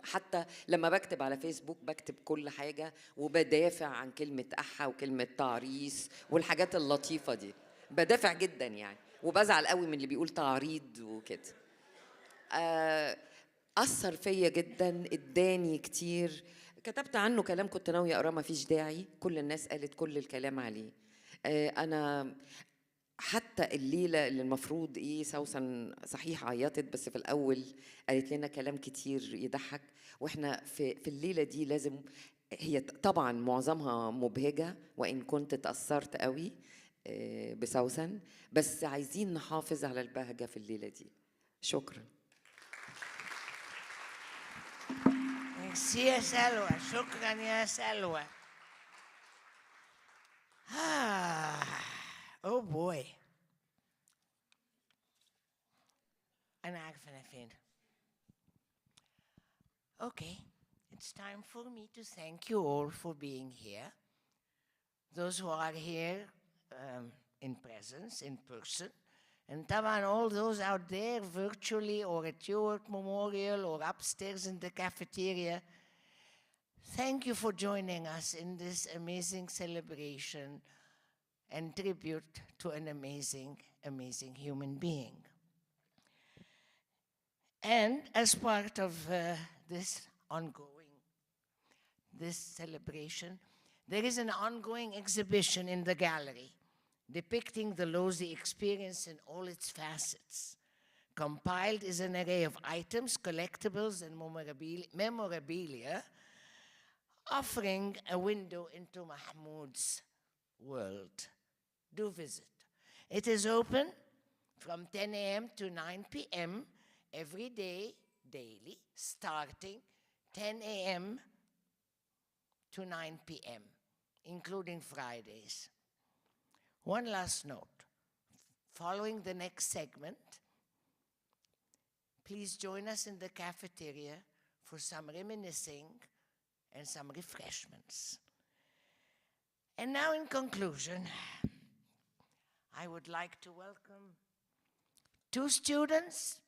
[SPEAKER 1] حتى لما بكتب على فيسبوك بكتب كل حاجة، وبدافع عن كلمة أحا وكلمة تعريس والحاجات اللطيفة دي، بدافع جدا يعني، وبزعل قوي من اللي بيقول تعريض وكده. أثر فيا جدا، اداني كتير، كتبت عنه كلام كنت ناوية أقراه ما فيش داعي، كل الناس قالت كل الكلام عليه. أنا حتى الليلة اللي المفروض سوسن صحيح عيطت، بس في الأول قالت لنا كلام كتير يضحك، وإحنا في الليلة دي لازم، هي طبعا معظمها مبهجة وإن كنت تأثرت قوي، بسوسن، بس عايزين نحافظ على البهجة في الليلة دي. شكرا.
[SPEAKER 2] ميرسي يا سلوى، شكرا يا سلوى. Oh boy. أنا عارفة أنا فين. Okay, it's time for me to thank you all for being here. Those who are here in presence, in person, and طبعا all those out there virtually or at your memorial or upstairs in the cafeteria. Thank you for joining us in this amazing celebration and tribute to an amazing, amazing human being. And as part of this celebration, there is an ongoing exhibition in the gallery depicting the Lozy experience in all its facets. Compiled is an array of items, collectibles, and memorabilia, offering a window into Mahmoud's world. Do visit. It is open from 10 a.m. to 9 p.m. every day, daily, starting 10 a.m. to 9 p.m., including Fridays. One last note. Following the next segment, please join us in the cafeteria for some reminiscing and some refreshments. And now, in conclusion, I would like to welcome 2 students,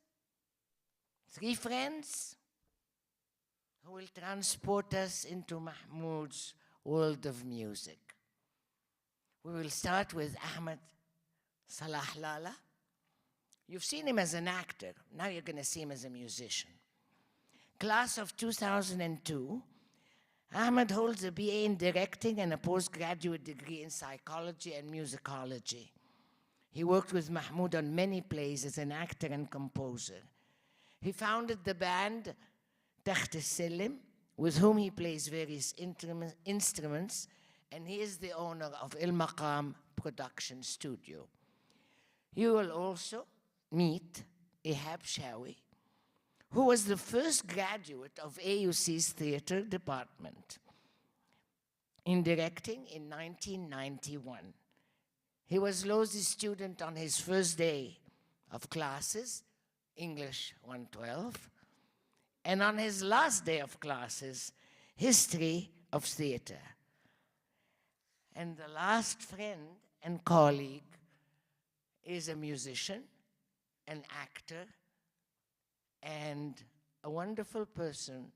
[SPEAKER 2] 3 friends, who will transport us into Mahmoud's world of music. We will start with Ahmed Salah Lala. You've seen him as an actor. Now you're going to see him as a musician. Class of 2002, Ahmed holds a BA in directing and a postgraduate degree in psychology and musicology. He worked with Mahmoud on many plays as an actor and composer. He founded the band Takht al-Silm, with whom he plays various instruments, and he is the owner of Il Maqam Production Studio. You will also meet Ihab Shawi, who was the first graduate of AUC's theater department in directing in 1991. He was Lozy's student on his first day of classes, English 112, and on his last day of classes, History of Theater. And the last friend and colleague is a musician, an actor, and a wonderful person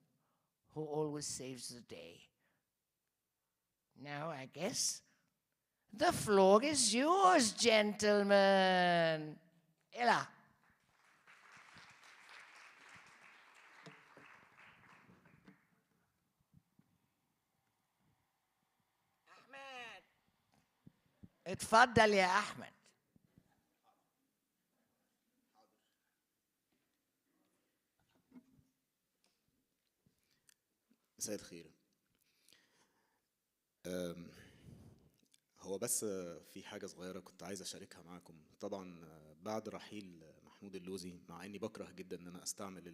[SPEAKER 2] who always saves the day. Now, I guess, the floor is yours, gentlemen. Ella. Ahmed. اتفضل يا أحمد.
[SPEAKER 5] مساء الخير. هو بس في حاجة صغيرة كنت عايز أشاركها معاكم. طبعا بعد رحيل محمود اللوزي، مع إني بكره جدا إن أنا أستعمل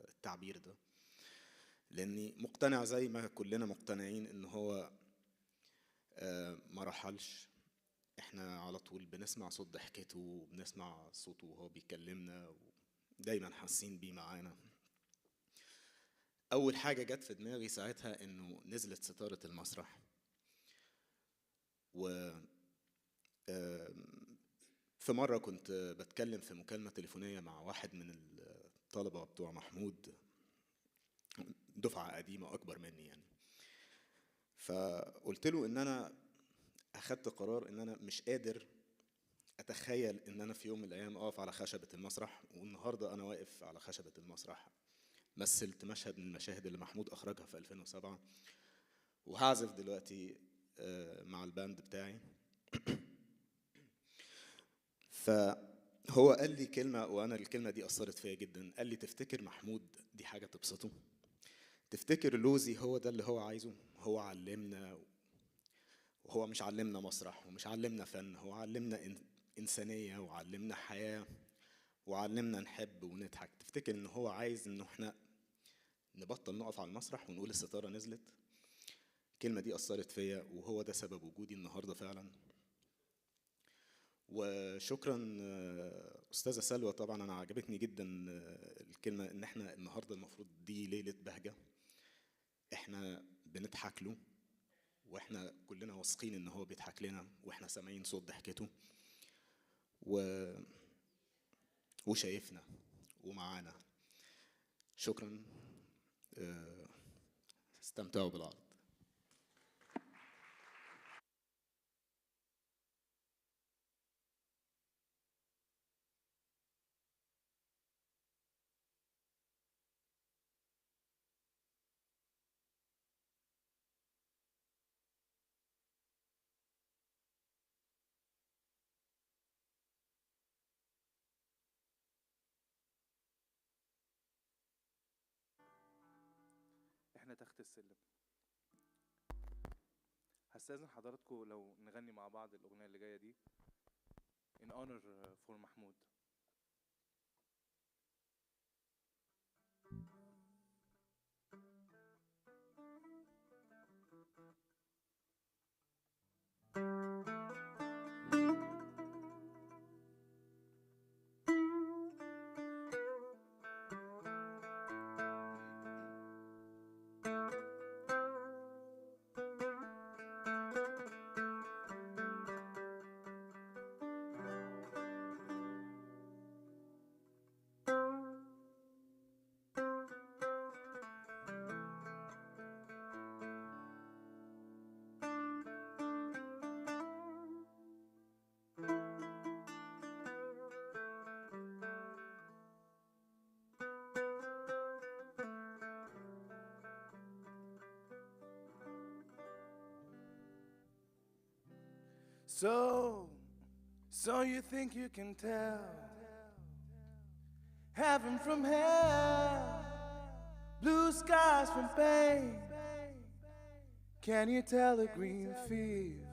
[SPEAKER 5] التعبير ده، لأني مقتنع زي ما كلنا مقتنعين إن هو ما رحلش. إحنا على طول بنسمع صوت ضحكته وبنسمع صوته وهو بيكلمنا، ودايما حاسين بيه معانا. أول حاجة جت في دماغي ساعتها إنه نزلت ستارة المسرح، و في مرة كنت بتكلم في مكالمة تليفونية مع واحد من الطلبة بتوع محمود، دفعة قديمة أكبر مني يعني. فقلت له إن أنا أخدت قرار إن أنا مش قادر أتخيل إن أنا في يوم من الأيام أقف على خشبة المسرح، والنهاردة أنا واقف على خشبة المسرح. مثلت مشهد من المشاهد اللي محمود أخرجها في 2007، وهعزف دلوقتي مع الباند بتاعي. فهو قال لي كلمة، وأنا الكلمة دي أثرت فيا جدا. قال لي: تفتكر محمود دي حاجة تبسطه؟ تفتكر لوزي هو ده اللي هو عايزه؟ هو علمنا وهو مش علمنا مسرح ومش علمنا فن، هو علمنا إنسانية وعلمنا حياة وعلمنا نحب ونضحك. تفتكر إن هو عايز إنه إحنا نبطل نقف على المسرح ونقول الستارة نزلت؟ الكلمة دي أثرت فيا، وهو ده سبب وجودي النهاردة فعلا. وشكرا أستاذة سلوى، طبعا أنا عجبتني جدا الكلمة إن إحنا النهاردة المفروض دي ليلة بهجة، إحنا بنضحك له وإحنا كلنا واثقين إن هو بيضحك لنا وإحنا سامعين صوت ضحكته وشايفنا ومعانا. شكرا، استمتعوا بالعرض.
[SPEAKER 3] احنا تحت السلم. هستأذن حضراتكم لو نغني مع بعض الأغنية اللي جاية دي in honor for محمود. So you think you can tell heaven from hell, blue skies from pain? Can you tell a green field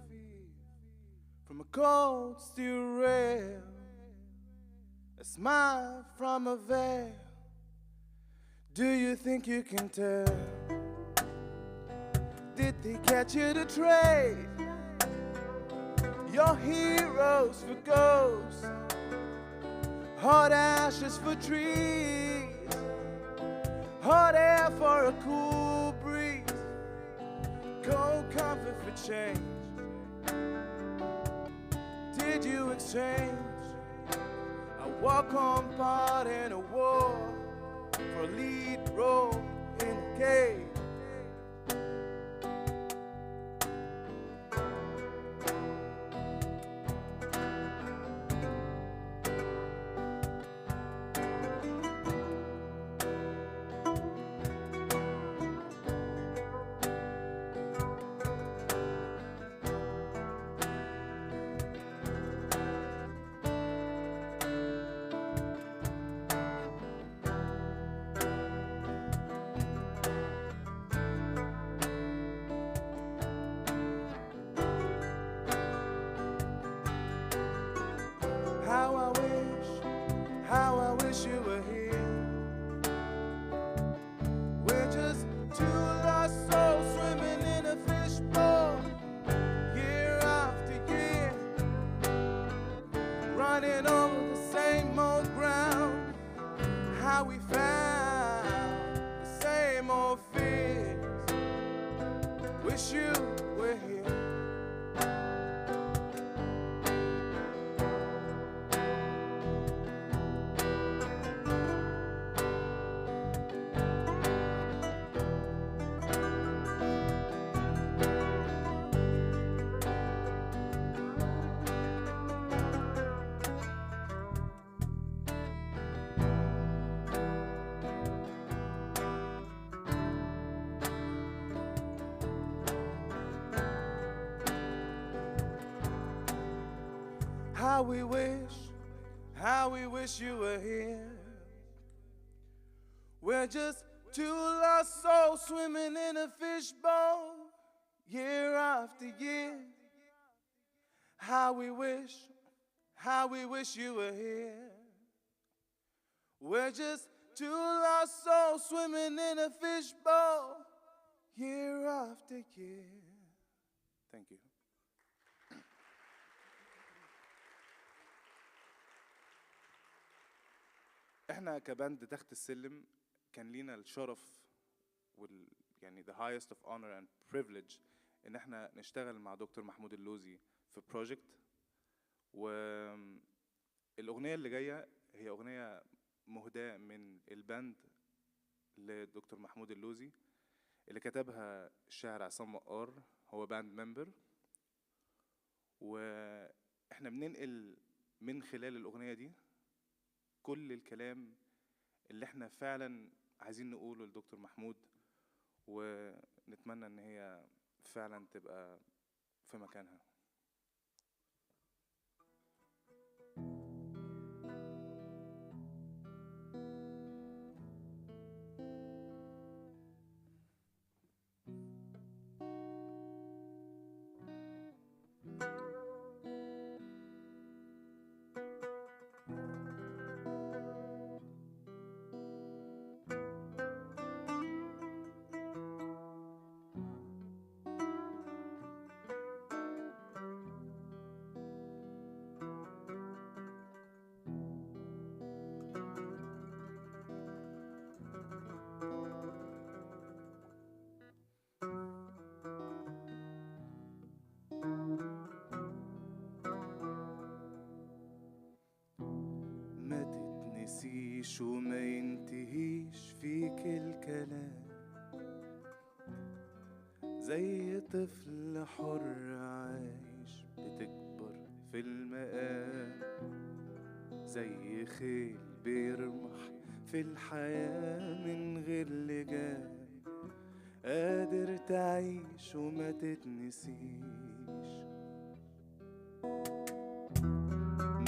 [SPEAKER 3] from a cold steel rail, a smile from a veil? Do you think you can tell? Did they catch you to trade your heroes for ghosts, hot ashes for trees, hot air for a cool breeze, cold comfort for change? Did you exchange a walk-on part in a war for a lead role in a cage? How I wish you were here. We're just two lost souls swimming in a fishbowl, year after year, running over the same old ground. How we found the same old fears. Wish you were here. How we wish you were here. We're just two lost souls swimming in a fishbowl, year after year, how we wish you were here. We're just two lost souls swimming in a fishbowl, year after year. Thank you. احنا كباند تحت السلم كان لينا الشرف يعني the highest of honor and privilege ان احنا نشتغل مع دكتور محمود اللوزي في بروجكت. والاغنيه اللي جايه هي اغنيه مهداه من الباند لدكتور محمود اللوزي اللي كتبها الشاعر عصام مقار، هو باند ممبر. واحنا بننقل من خلال الاغنيه دي كل الكلام اللي احنا فعلا عايزين نقوله لدكتور محمود، ونتمنى ان هي فعلا تبقى في مكانها. ينتهيش وما ينتهيش فيك الكلام، زي طفل حر عايش بتكبر في المقام، زي خيل بيرمح في الحياة من غير لجام، قادر تعيش وما تتنسيش،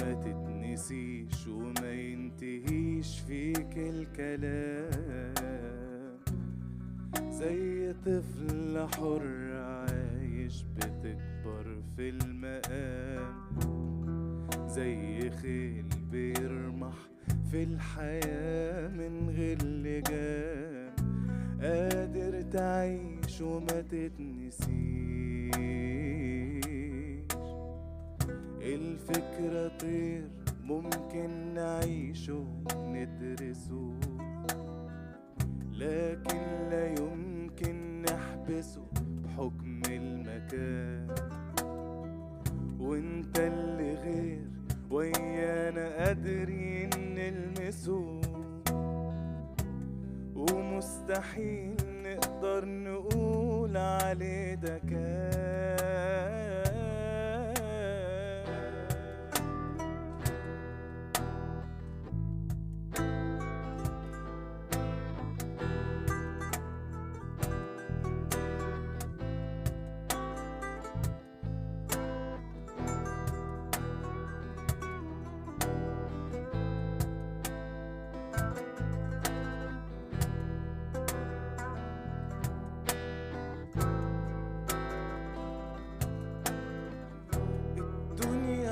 [SPEAKER 3] ما تتنسيش وما ينتهيش فيك الكلام، زي طفل حر عايش بتكبر في المقام، زي خيل بيرمح في الحياة من غير لجام، قادر تعيش وما تتنسيش. الفكرة طير ممكن نعيشه ندرسه، لكن لا يمكن نحبسه بحكم المكان، وانت اللي غير ويانا قادرين نلمسه، ومستحيل نقدر نقول عليه ده كان.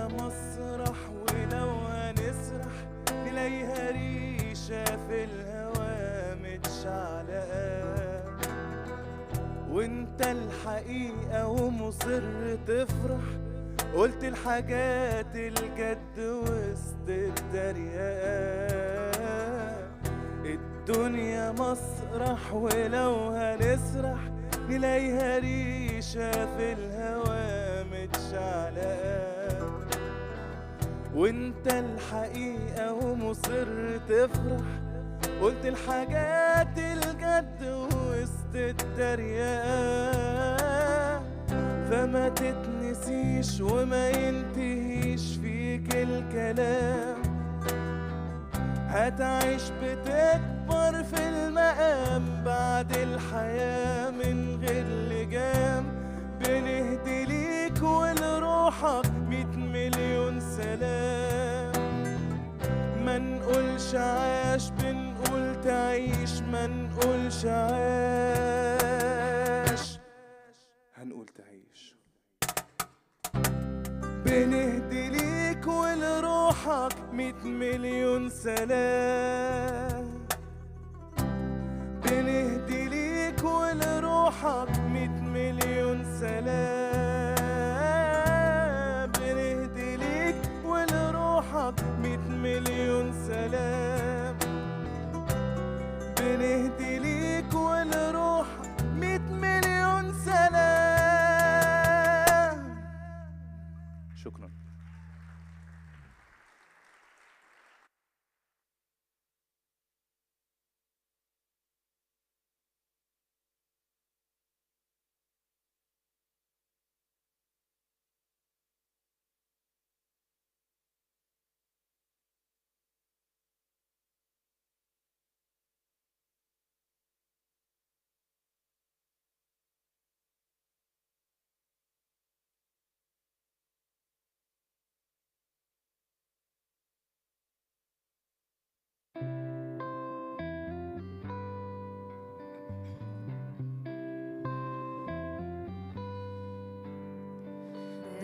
[SPEAKER 3] مسرح ولو هنسرح نلاقيها ريشة في الهوا متشعلقة، وانت الحقيقة ومصر تفرح، قلت الحاجات الجد وسط التريقة. الدنيا مسرح ولو هنسرح نلاقيها ريشة في الهوا متشعلقة، وانت الحقيقة ومصر تفرح، قلت الحاجات الجد وسط التريقة. فما تتنسيش وما ينتهيش فيك الكلام، هتعيش بتكبر في المقام بعد الحياة من غير لجام. بنهدي ليك ولروحك 100 مليون سلام، ما نقولش عاش بنقول تعيش، ما نقولش عاش هنقول تعيش. ولروحك 100 مليون سلام بنهدي ليك ولروحك 100 مليون سلام بنهدي ليك ولروحك 100 مليون سلام بنهدي ليك ولروحك 100 مليون سلام.
[SPEAKER 21] شكرا.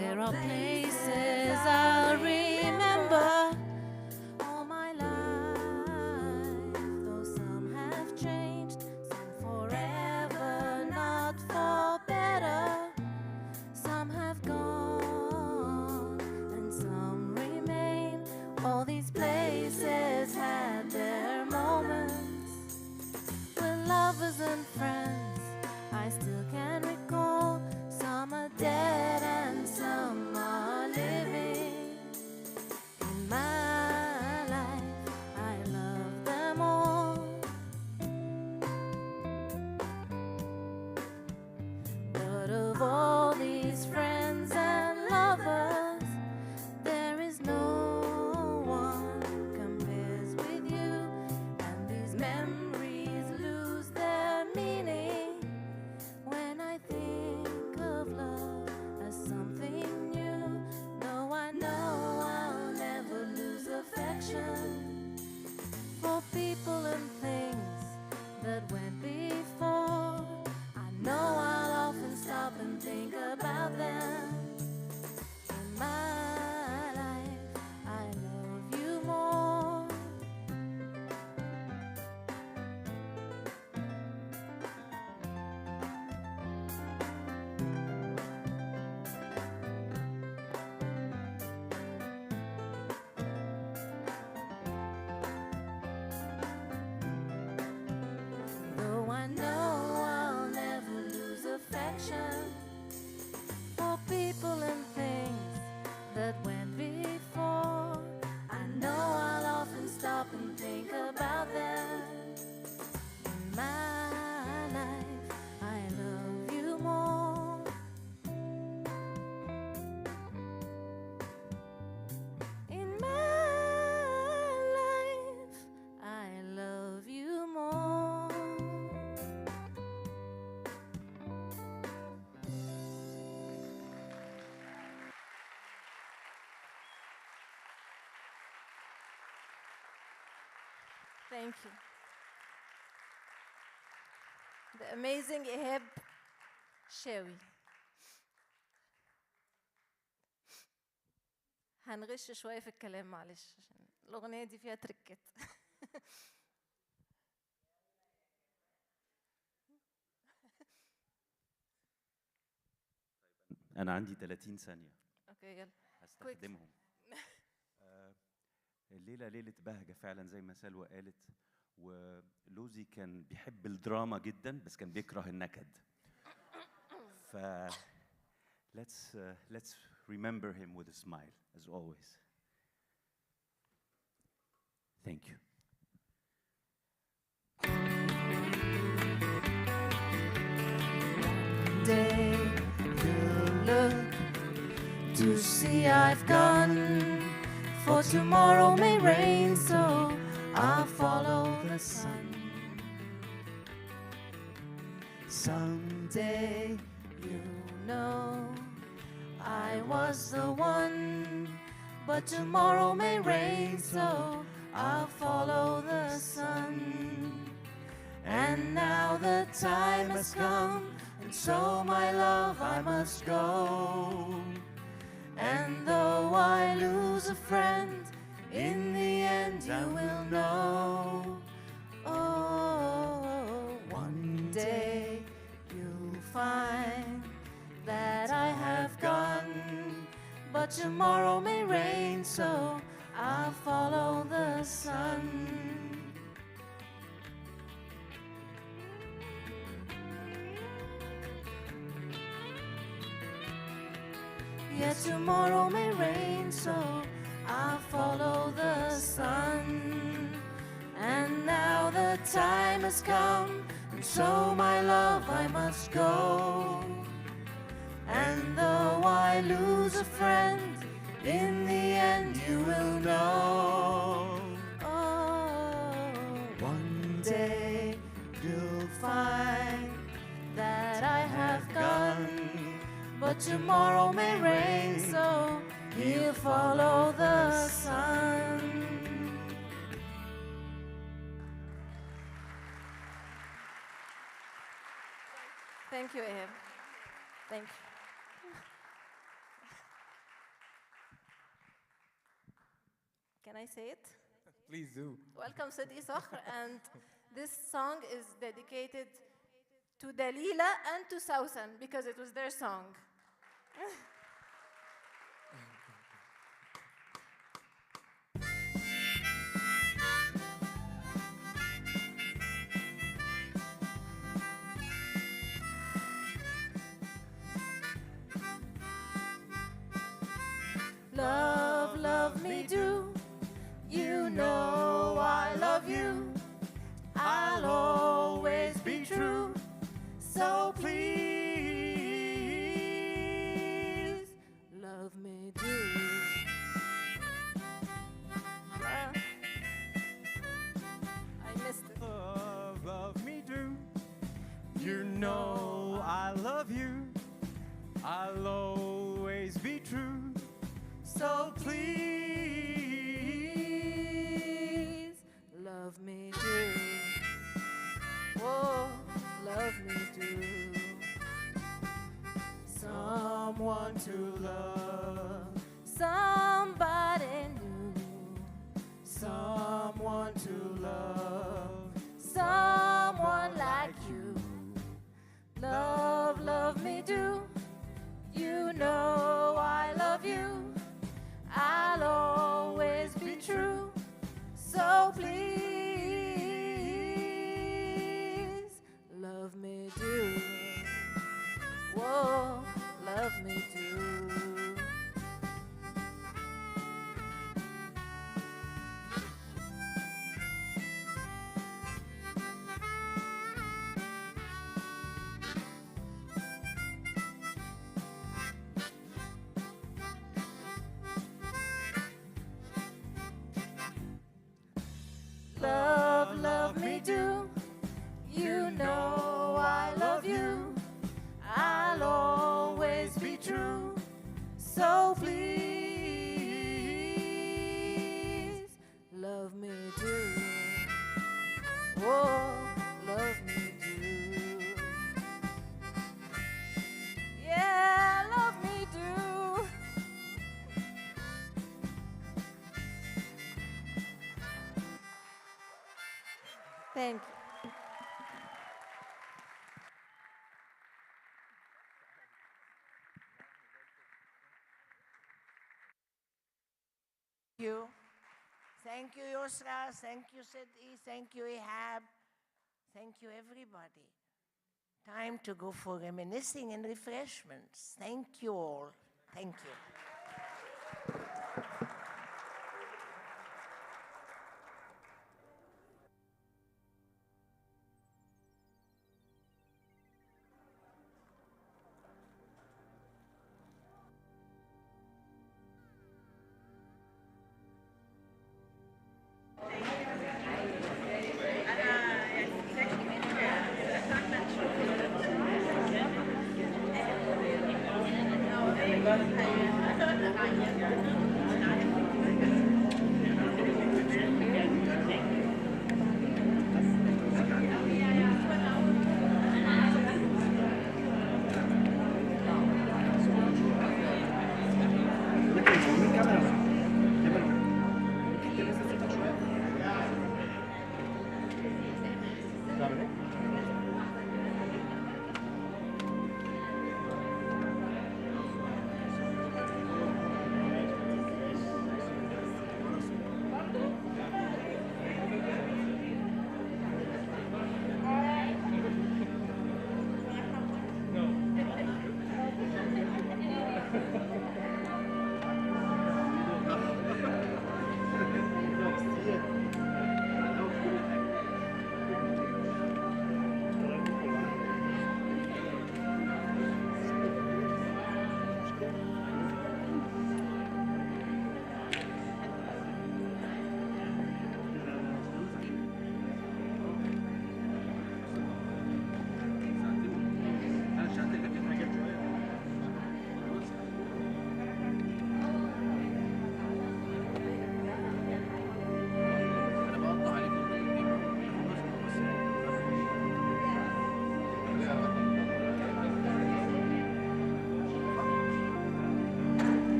[SPEAKER 6] There are places I'll remember all my life, though some have changed, some forever, not for better. Some have gone and some remain. All these places had their moments with lovers and friends. I still can recall. Some are dead and some are living. In my life, I love them all. But of all these friends and lovers, there is no one compares with you. And these memories lose their meaning when I think of love as something new. No, I know I'll never lose affection for people and things that went before. I know I'll often stop and think about them. In my life, I love you more. Though I know I'll never lose affection for people and things that went before. I know I'll often stop and think about them. In my life, I love you more. In my life, I love you more. Thank you. The amazing Ihab Shawi. هنغش شوية في الكلام معلش عشان الأغنية دي فيها تركات.
[SPEAKER 22] أنا عندي 30 ثانية.
[SPEAKER 6] اوكي يلا.
[SPEAKER 22] هستخدمهم. الليلة ليلة بهجة فعلا زي ما سلوى قالت، ولوزي كان بيحب الدراما جدا بس كان بيكره النكد. ف let's remember him with a smile as always. Thank you.
[SPEAKER 6] Day you'll look to see I've gone, for tomorrow may rain, so I'll follow the sun. Someday you know I was the one, but tomorrow may rain, so I'll follow the sun. And now the time has come, and so my love I must go. And though I lose a friend, but tomorrow may rain, so I'll follow the sun. Yet tomorrow may rain, so I'll follow the sun. And now the time has come, and so my love I must go. And though I lose a friend, in the end you will know. Oh, one day you'll find that I have gone, but tomorrow may rain, so he'll follow the sun. Thank you, Ehab. Thank you. Can I say it?
[SPEAKER 3] Please do.
[SPEAKER 6] Welcome, Sidi Sakhr, and this song is dedicated to Dalila and to Sausan because it was their song. Love, love me do. You know I love you. I'll always be true. So please, love me do. I missed it.
[SPEAKER 3] Love, love me do. You know I love you. I'll always be true. So please,
[SPEAKER 6] love me do. Oh, love me do. Someone to love, somebody new. Someone to love, someone like you. Love, love me do. You know I love you. I'll always be true. So please, love me do. Whoa, love me do. Love, love me do. You know I love you. I'll always be true. So please, love me do. Oh, love me do. Yeah, love me do. Thank you.
[SPEAKER 2] Thank you, Yusra. Thank you, Sidi. Thank you, Ehab. Thank you, everybody. Time to go for reminiscing and refreshments. Thank you all. Thank you.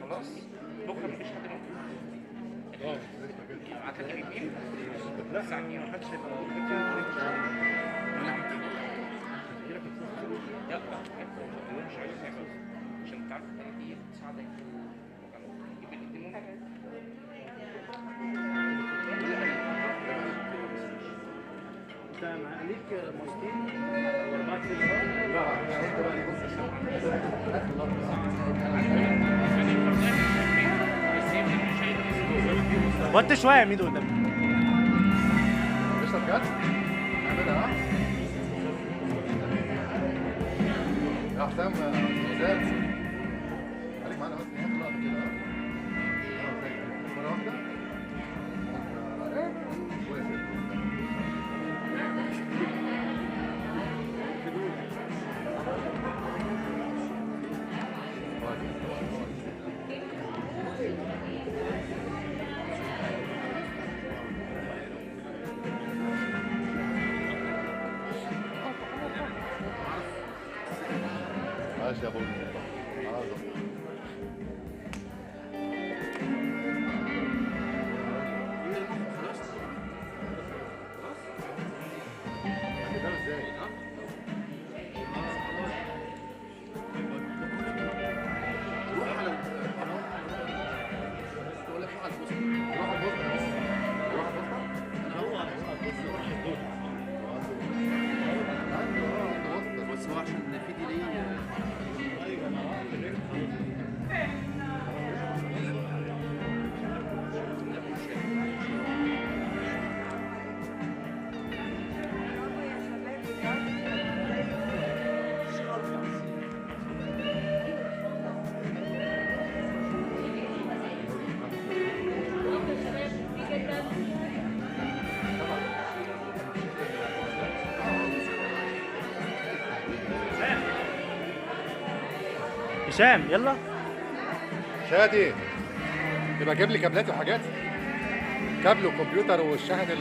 [SPEAKER 11] خلاص بكره مفيش حد منكم ابعت لك الايميل الساعه 2 ما حدش يلا مش عايز يعمل عشان تعرف دي تساعدك يجيب الاثنين انت ليك موستين واربعه
[SPEAKER 3] وانت شويه يا ميدو قدامي مش بجد نعملها يا حسام زاد خليك معانا بس ناخد لقطه كده مره واحده ماشي يا ابو بس هو عشان في ديلي
[SPEAKER 8] هشام يلا.
[SPEAKER 9] شادي يبقى جيب لي كابلات وحاجات، كابل وكمبيوتر والشاحن